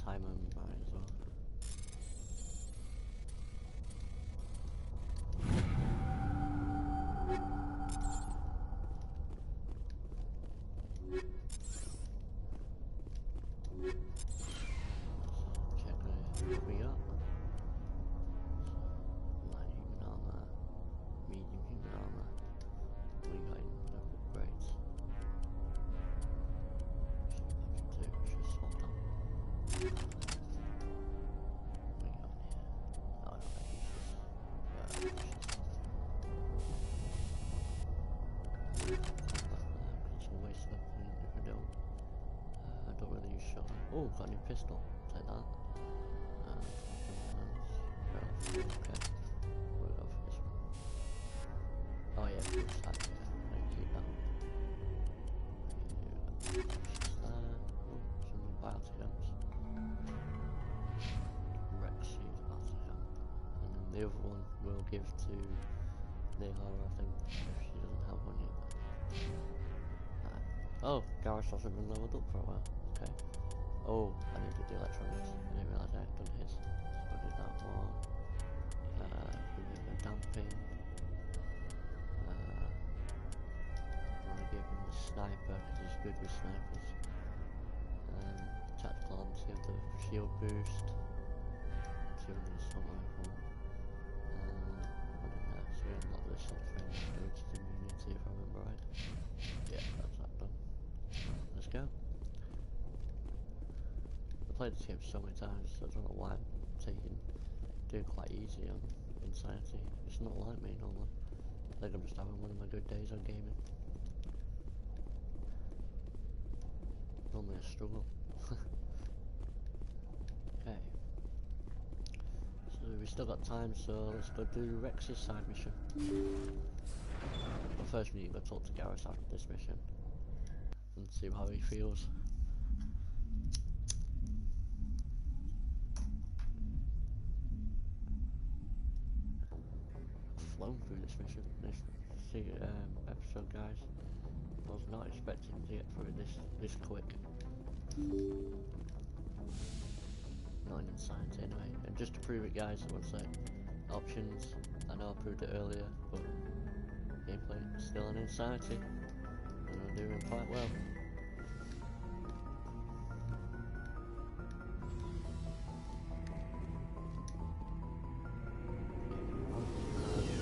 Timer and mine as well. we got? Light human armor, medium human armor. We got in no upgrades. Should swap that. We got in here. No, I don't like useless. It's a waste of a point if we don't. I don't really use shotgun. Oh, got a new pistol. Take that. Okay. What do we got for this one? Oh yeah, full stack. Yeah, I can keep that. Oh, some new bounty jumps. Rex sees bounty jump. And then the other one we'll give to Nihara, I think, if she doesn't have one yet. Oh, Gareth hasn't been leveled up for a while. Okay. Oh, I need to do electronics. I didn't realise I had done his. So I did that one. Give him a damping. I'm gonna give him the sniper because he's good with snipers. Tactical arms, give the shield boost. 200 assault rifle. What in there? So we unlock this on range, which is immunity if I remember right. Yeah, that's that done. Let's go. I played this game so many times, so I don't know why I'm doing quite easy on Insanity. It's not like me normally. I think I'm just having one of my good days on gaming. Normally I struggle. Okay. So we still got time, so let's go do Rex's side mission. But first we need to go talk to Gareth after this mission and see how he feels. I've flown through this mission, this episode, guys. I was not expecting to get through this quick. Not in Insanity anyway. And just to prove it, guys, I want to say options. I know I proved it earlier, but gameplay is still on Insanity, and I'm doing quite well.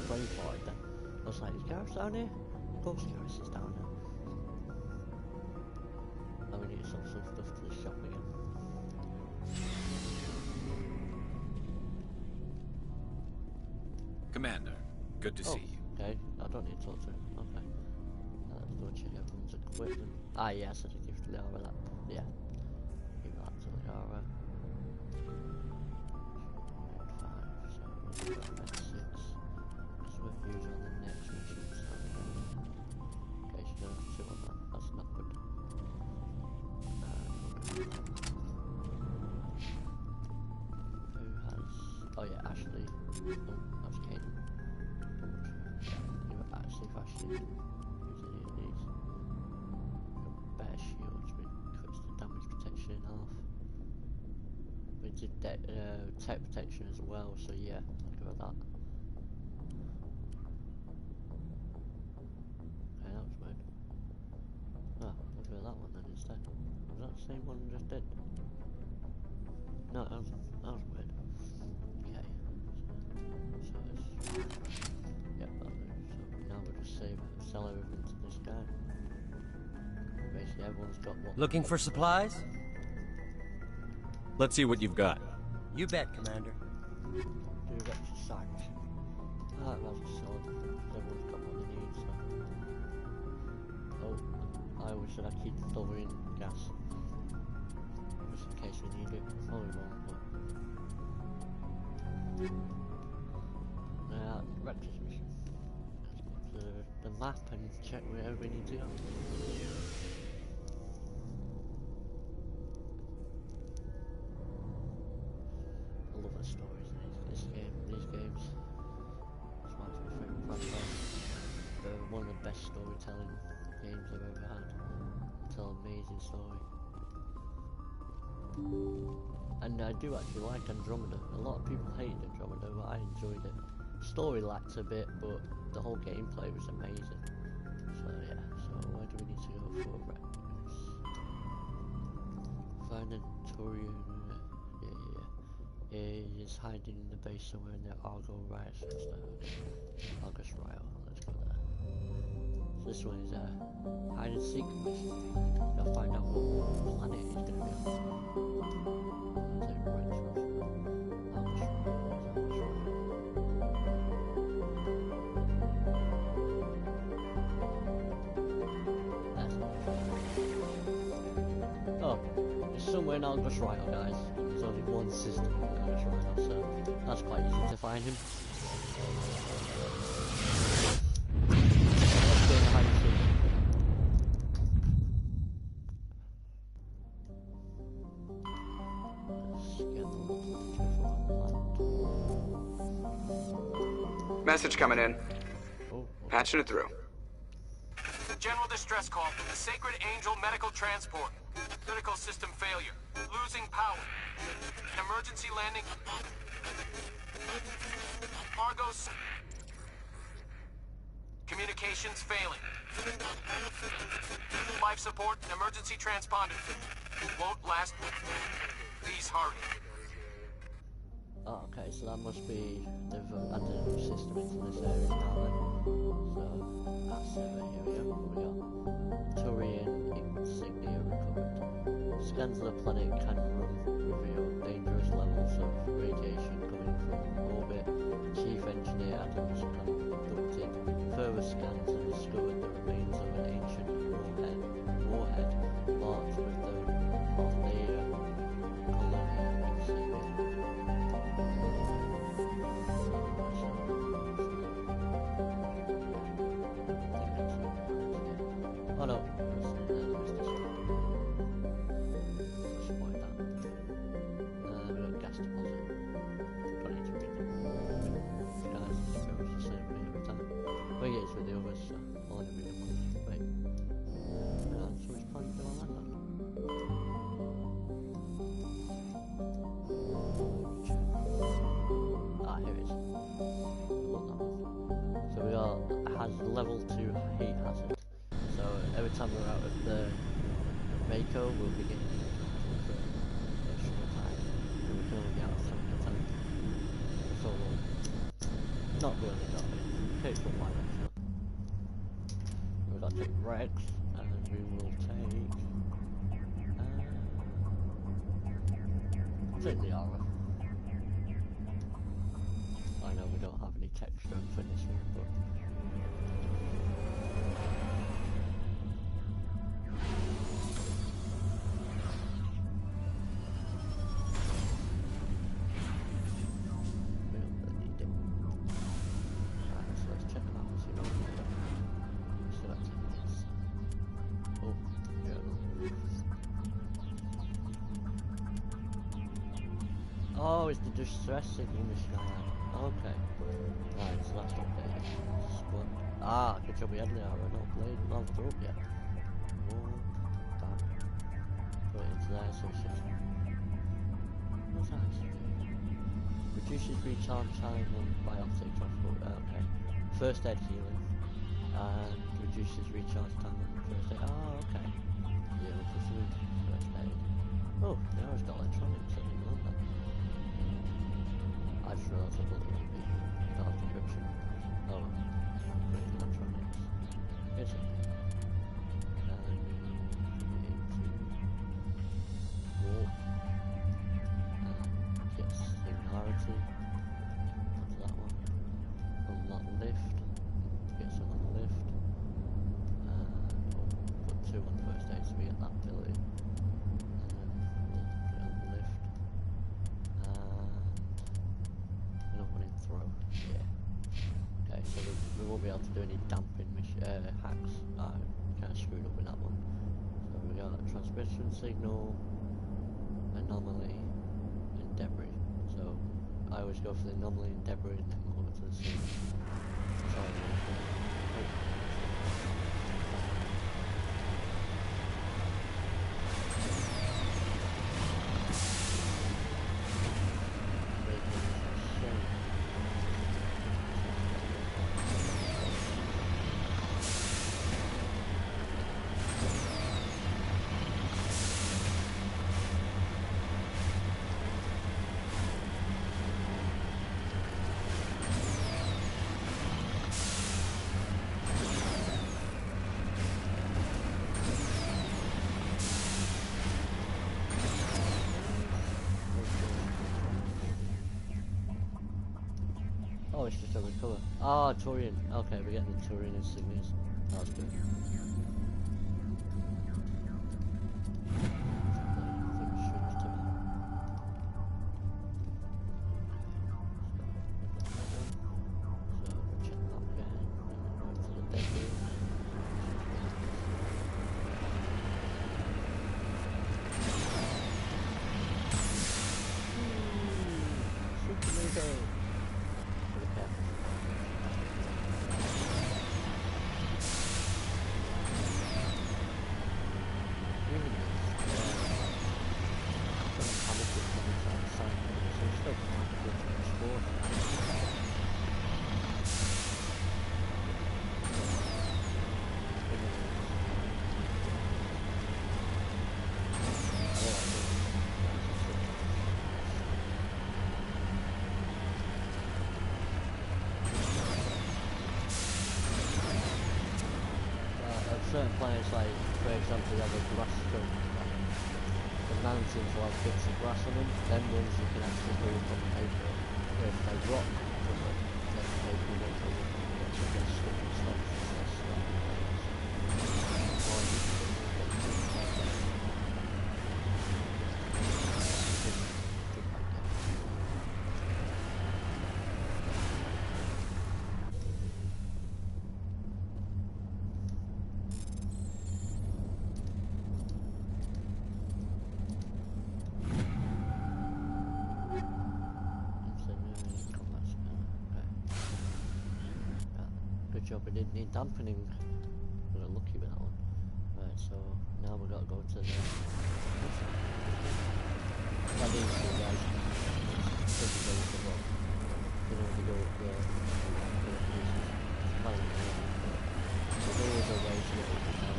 Playing for it then. I was like, is Gareth down here? Of course Gareth is down here. Now we need to sell some stuff to the shop again. Commander, good to see you. Okay, I don't need to talk to him. Okay. Now let's go check everyone's equipment. Ah, yes, I did give Liara that. Yeah. Give that to Liara. 5, so we'll go to 6. Because we're huge on the next mission, so okay, she's gonna have 2 on that. That's not good. Who has... Oh yeah, Ashley. Oh, that's Kate. See if Ashley can use any of these. Got better shields, we cuts the damage protection in half. We did tech protection as well, so yeah, I'll give her that. Okay, that was weird. Ah, I'll give her that one then instead. Was that the same one I just did? No, that was weird. Okay. So it's... Yep, that'll do. So now we'll just sell everything to this guy. Basically everyone's got what... Looking for supplies? Let's see what you've got. You bet, Commander. Do Rex's side mission. That was a sword, because everyone's got what they need, so... Oh, I always said I'd keep the Thorian gas. Just in case we need it. Probably won't, but... Rex's mission. Let's go to the map and check where we need to go. I love the stories in these games. It's one of my favourite franchises. They're one of the best storytelling games I've ever had. They tell an amazing story. And I do actually like Andromeda. A lot of people hated Andromeda, but I enjoyed it. Story lacked a bit, but the whole gameplay was amazing. So yeah, so where do we need to go for Rex? Find a Thorian. Yeah. is hiding in the base somewhere in the Argo Riot system. August Riot, let's go there. So this one is a hide and seek mission. Gotta find out what planet he's gonna be on. Take the right choice. August Riot, oh, it's somewhere in August Riot, guys. There's only one system in August Riot, so that's quite easy to find him. Let's go in the hide and seek. Message coming in. Patching it through. General distress call from the Sacred Angel Medical Transport. Critical system failure. Losing power. An emergency landing. Argos. Communications failing. Life support and emergency transponder. Won't last. Please hurry. Oh, okay, so that must be they've added a new system into this area now then. So that's it, here we go. What we got? Thorian insignia recovered. Scans of the planet can reveal dangerous levels of radiation coming from orbit. Chief Engineer Adams conducted further scans and discovered the remains of an ancient warhead marked with the Thorian colony insignia. Oh no, we got gas deposit. Don't need to read them. Guys, it goes the same way every time. But yeah, it's with the others, so I'll only read them once. Wait. So which planet do I land on? Ah, here it is. Look that one. So we got has level 2 heat hazard. So every time we're out of the Mako, we'll be getting heat for a short time. And we can only be out of 7 at a time. So not really got it. Takes one line actually. We've got to take Rex, and we will take the aura. I know we don't have any tech strength in this one, but we don't really need it. Alright, so let's check them out and see what we got. Still have 10 minutes. Oh, yeah. Oh, it's the distress signal this guy had. Okay. Right, so that's updated. Spun. Ah, good job we had the arrow, not blade, not up yet. One, back. Put it into there, so it's just... What's that actually doing? Reduces recharge time on biotic transport, okay. First aid healing. And reduces recharge time on first aid. Oh, okay. Heal for food, first aid. Oh, the arrow's got electronics, I didn't know that. I just realised I thought it would be not encryption. Oh, great electronics. Here's it. And warp. Yes, singularity. That's that one. Unlock lift. Get some on the lift. Put 2 on first aid so we get that ability. And then we'll get on the lift. Throw. Yeah. Okay, so we won't be able to do any damping hacks. I kind of screwed up with that one. So we got a transmission signal, anomaly, and debris. So I always go for the anomaly and debris and then go over to the signal. Oh, it's just a recover. Ah, Thorian. Okay, we're getting the Thorian insignias. That's good. Certain planets, like for example, you have a grass strip, the mountains will have bits of grass on them, then ones you can actually go up on paper. If they rock from them, then paper won't go up on it, so it gets stuck and stuff. Job, we didn't need dampening. We got lucky with that one. Right, so now we've got to go to the. That means you guys. You know, we go up there. There's always a way to get up and down.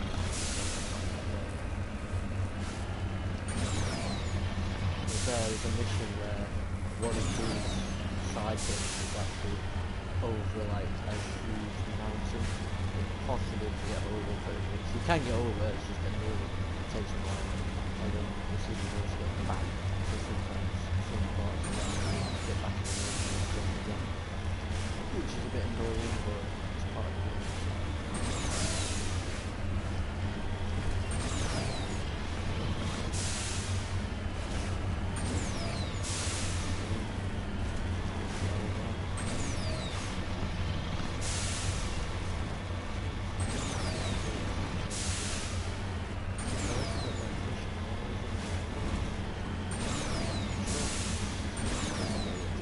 There's a mission where one of these side bits is actually over like a huge mountain. It's possible to get over very so you can get over, it's just getting over. It takes a while. And then this is the most get back. So sometimes some parts of that you get back in the mountain and jump again. Which is a bit annoying, but it's part of the game.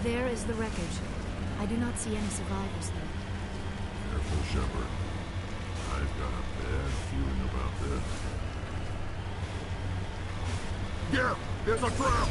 There is the wreckage. I do not see any survivors, though. Careful, Shepard. I've got a bad feeling about this. Here! It's a trap!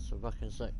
So back in a sec.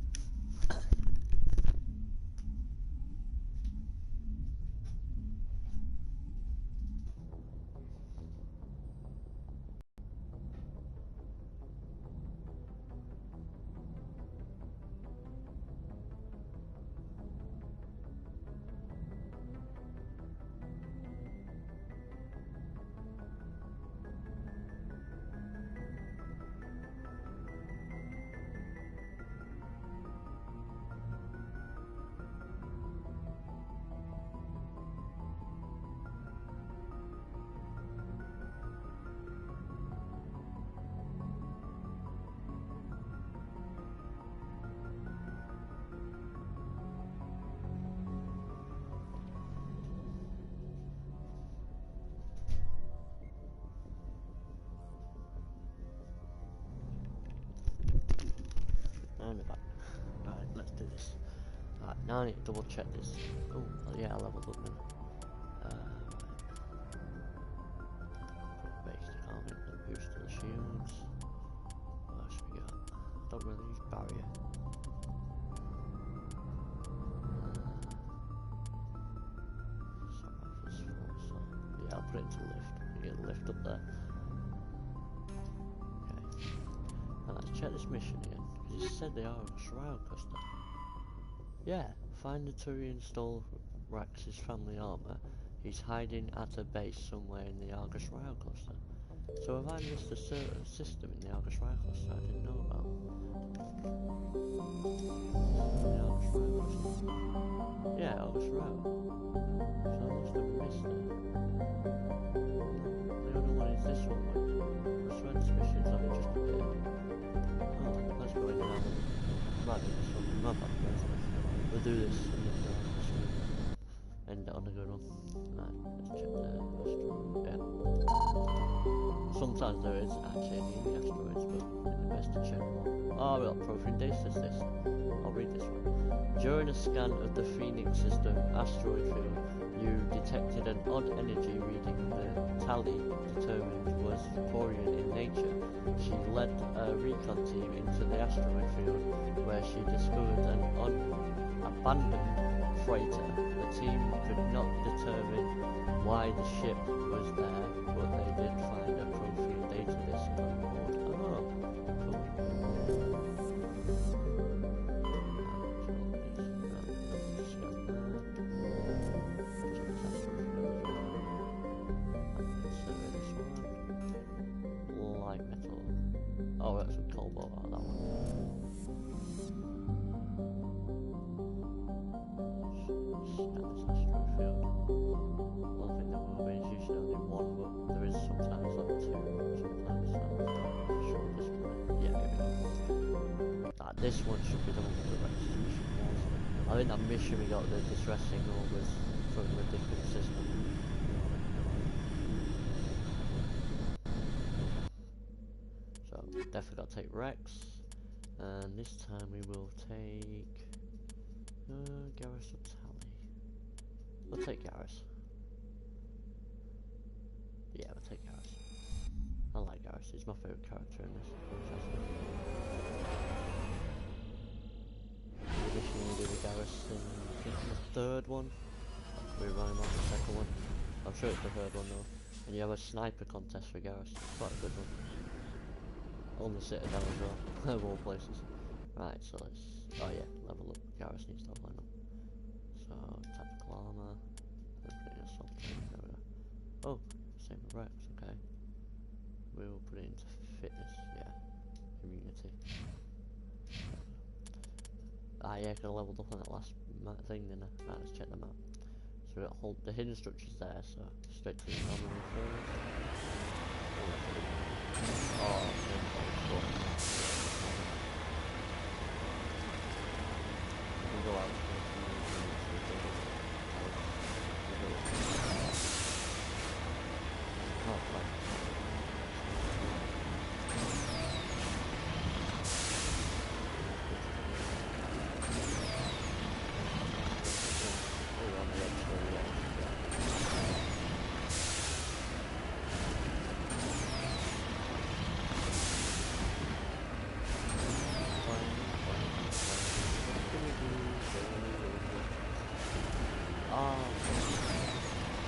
Now I need to double check this. Oh, yeah, I leveled up now. Basic armor, the boost to the shields. What else we got? Don't really use barrier. Yeah, I'll put it into lift. You get a lift up there. Okay. Now let's check this mission again. Because it said they are a shroud cluster. Yeah, find the Thorian stole Rax's family armor. He's hiding at a base somewhere in the Argus Rail cluster. So have I missed a certain system in the Argus Rail cluster I didn't know about? The Argus Rail cluster. Yeah, Argus Rail. So I must have missed it. The other one is this one. I swear this mission's only just appeared. Oh, let's go in now. Might be this one. Not bad, guys. We'll do this and then end it on a good one. Right, let's check the asteroid. Yeah. Sometimes there is actually any asteroids, but it's best to check one. Oh, we got Prothean Day says this. I'll read this one. During a scan of the Phoenix system asteroid field, you detected an odd energy reading the tally determined was Thorian in nature. She led a recon team into the asteroid field, where she discovered an abandoned freighter. The team could not determine why the ship was there, but they did find a Prothean data disk on board. Oh, cool. Light metal. Oh, that's a cobalt out of that one. Scan this asteroid field. One thing that will be is usually only one, but there is sometimes like two, sometimes sure this one. Yeah, here we go. This one should be the one with the Rex mission. I think that mission we got the distress signal was from a different system. So definitely got to take Rex, and this time we will take Garrus or Tally. We'll take Garrus. Yeah, we'll take Garrus. I like Garrus, he's my favourite character in this. The mission we do with Garrus in the third one. We run him on the second one. I'm sure it's the third one though. And you have a sniper contest for Garrus. It's quite a good one. On the Citadel as well, of all places. Right, so let's... oh yeah, level up. Garrus needs to level up. So, tactical armor. Let's put it in assault. There we go. Oh, same with Rex, okay. We will put it into fitness, yeah. Immunity. Ah yeah, I leveled up on that last thing, didn't I? Right, let's check them out. So we got the hidden structures there, so straight to the armor first. Oh, cool. We can go out. Oh, fine.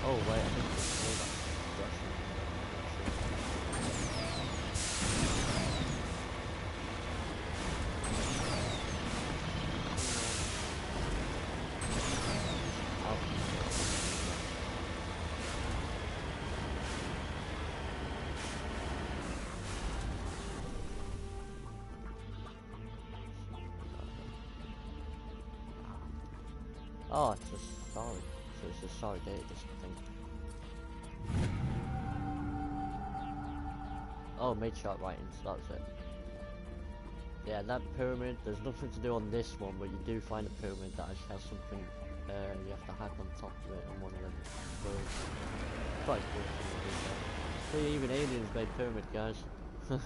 Oh wait, I think it's all that oh, it's just sorry. So it's a sorry data disk, I think. Oh, made sharp writings, that was it. Yeah, that pyramid, there's nothing to do on this one, but you do find a pyramid that actually has something you have to hack on top of it on one of them. So, quite cool. See, even aliens made pyramid, guys. Let's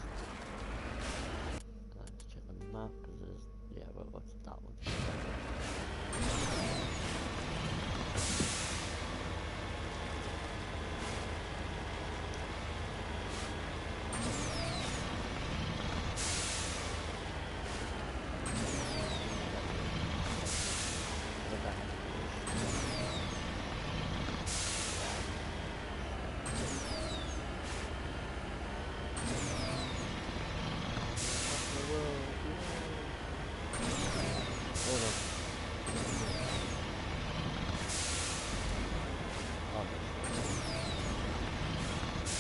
check the map, because there's, yeah, well, what's that one?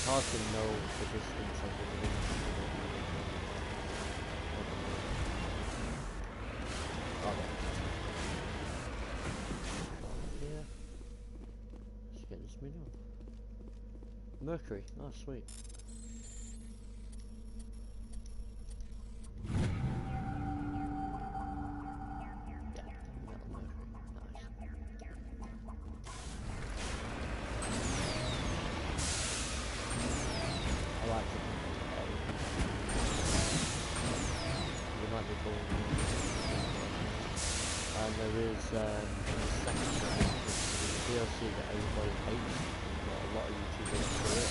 hard to know the distance of the wind. Here. Let's get this mineral. Mercury. Oh, sweet. And there is in the second one, the DLC that everybody hates. Not a lot of YouTubers do it,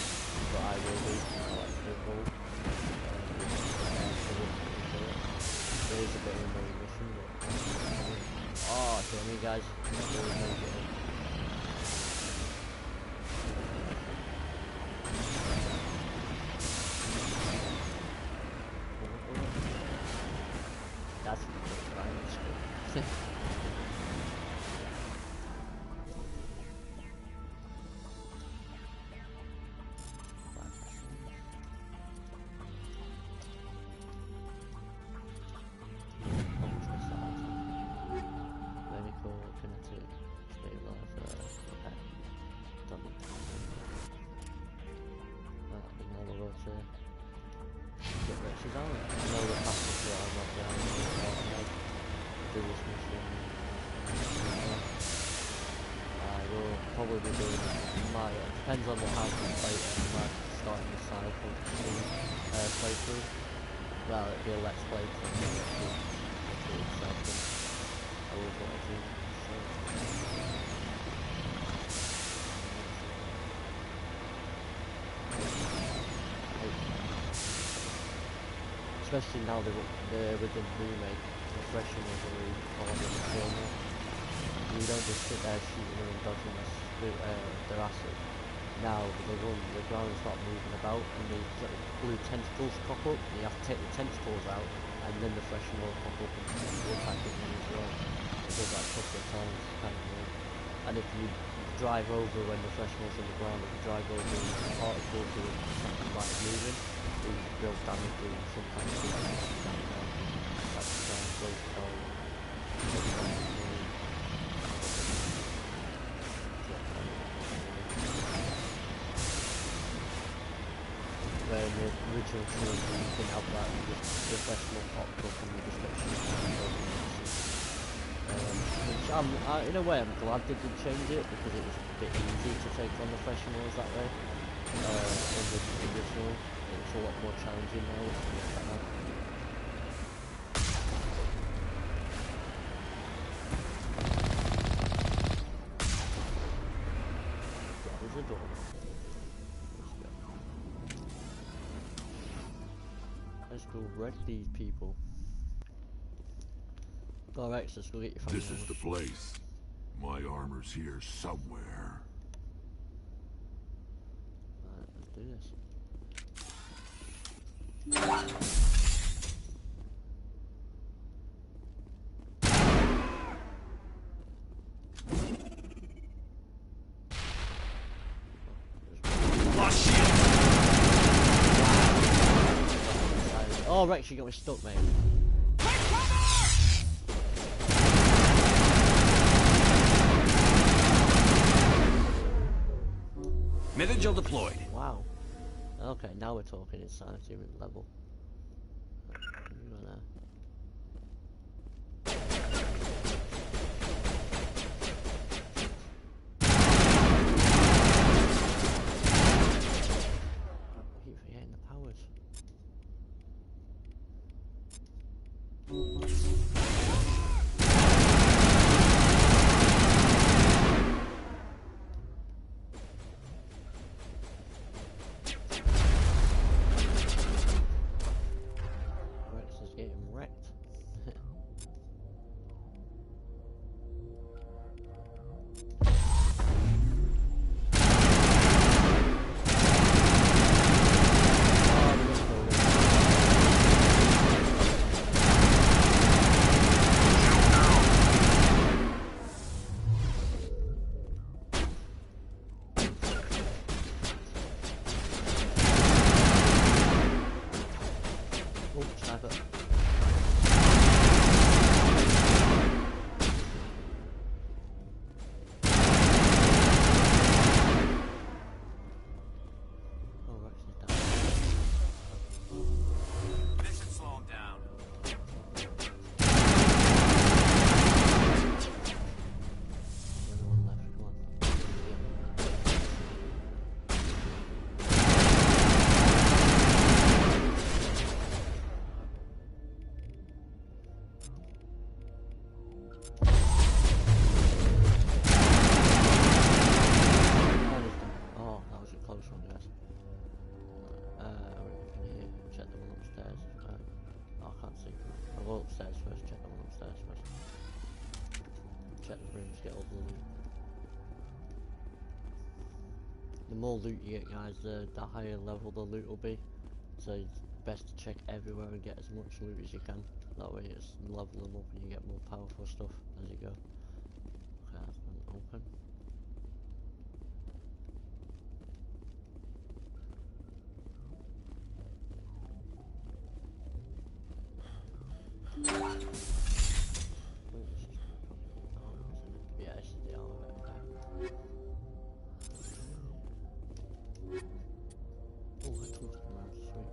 but I will do. I like football. There is a bit of a main mission, but oh, okay, me guys. That's right. Probably doing my depends on what happens later. I might start the cycle playthrough. Well, it'd be a let's play thing. I will what I do. Especially now they're with the remake, the freshen is really hard in the film. You don't just sit there shooting them and dodging their acid. Now the ground's not moving about, and the blue tentacles pop up, and you have to take the tentacles out, and then the freshen will pop up and attack it as well. It does that a couple of times, kind of weird. And if you drive over when the freshen was on the ground, if you drive over the particles or something like moving, it will damage you and sometimes do damage. That's close call. Where in the original trilogy you didn't have that, the professional popped up in the description. Which in a way I'm glad they did change it, because it was a bit easier to take on the professionals that way. In the original, it's a lot more challenging now. There's a door. Let's go wreck these people. Alright, so let's go get your family. This is the place. My armor's here somewhere. Alright, let's do this. Oh, Rex, you got me stuck, mate. Mid-Vigil deployed. Wow. Okay, now we're talking insanity level. Keep forgetting the powers. the more loot you get, guys, the higher level the loot will be. So it's best to check everywhere and get as much loot as you can. That way it's level them up and you get more powerful stuff as you go. Okay, that's been open. Yeah, this is the armor. Oh, I took them out, sweet.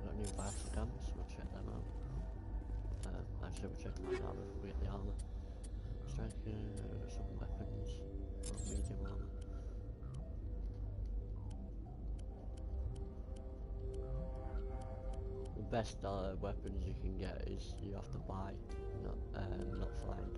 Got new battle guns, we'll check them out. Actually, we'll check my armor before we get the armor. Striker, some weapons, medium armor. The best weapons you can get is you have to buy, not find.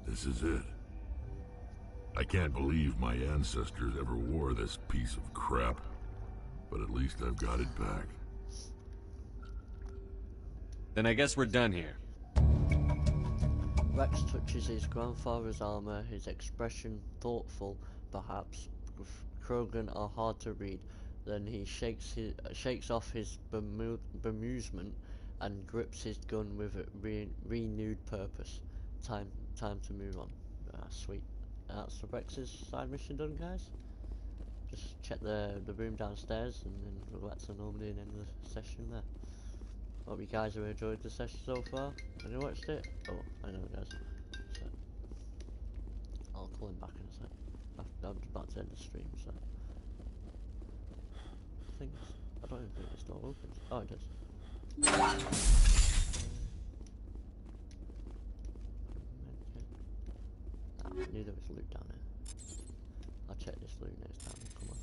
This is it. I can't believe my ancestors ever wore this piece of crap, but at least I've got it back. Then I guess we're done here. Rex touches his grandfather's armor, his expression thoughtful, perhaps. Krogan are hard to read. Then he shakes off his bemusement and grips his gun with a renewed purpose. Time to move on. Sweet. That's the Rex's side mission done, guys. Just check the room downstairs and then we'll go back to normally and end the session there. Hope you guys have enjoyed the session so far. Have you watched it? Oh, I know, guys. So, I'll call him back in a sec. I'm about to end the stream, so. I don't even think this door opens. Oh, it does. I knew there was loot down here. I'll check this loot next time. Come on.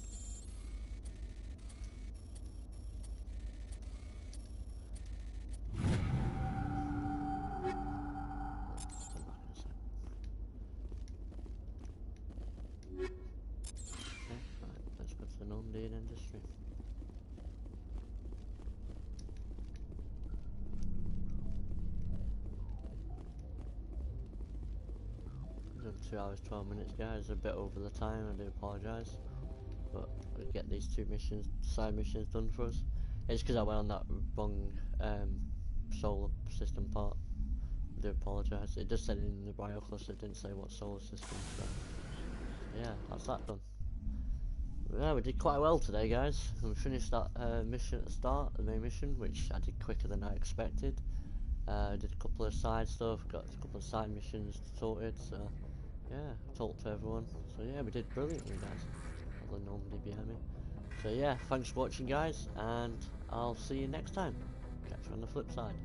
Let's go to the Normandy and end the stream. Done 2 hours 12 minutes, guys. A bit over the time. I do apologise, but we'll get these two side missions done for us. It's because I went on that wrong solar system part. I do apologise. It just said in the biocluster, it didn't say what solar system. So yeah, that's that done. Yeah, we did quite well today, guys. We finished that mission at the start, the main mission, which I did quicker than I expected. Did a couple of side stuff, got a couple of side missions sorted, so yeah, talked to everyone. So yeah, we did brilliantly, guys. All the Normandy behind me. So yeah, thanks for watching, guys, and I'll see you next time. Catch you on the flip side.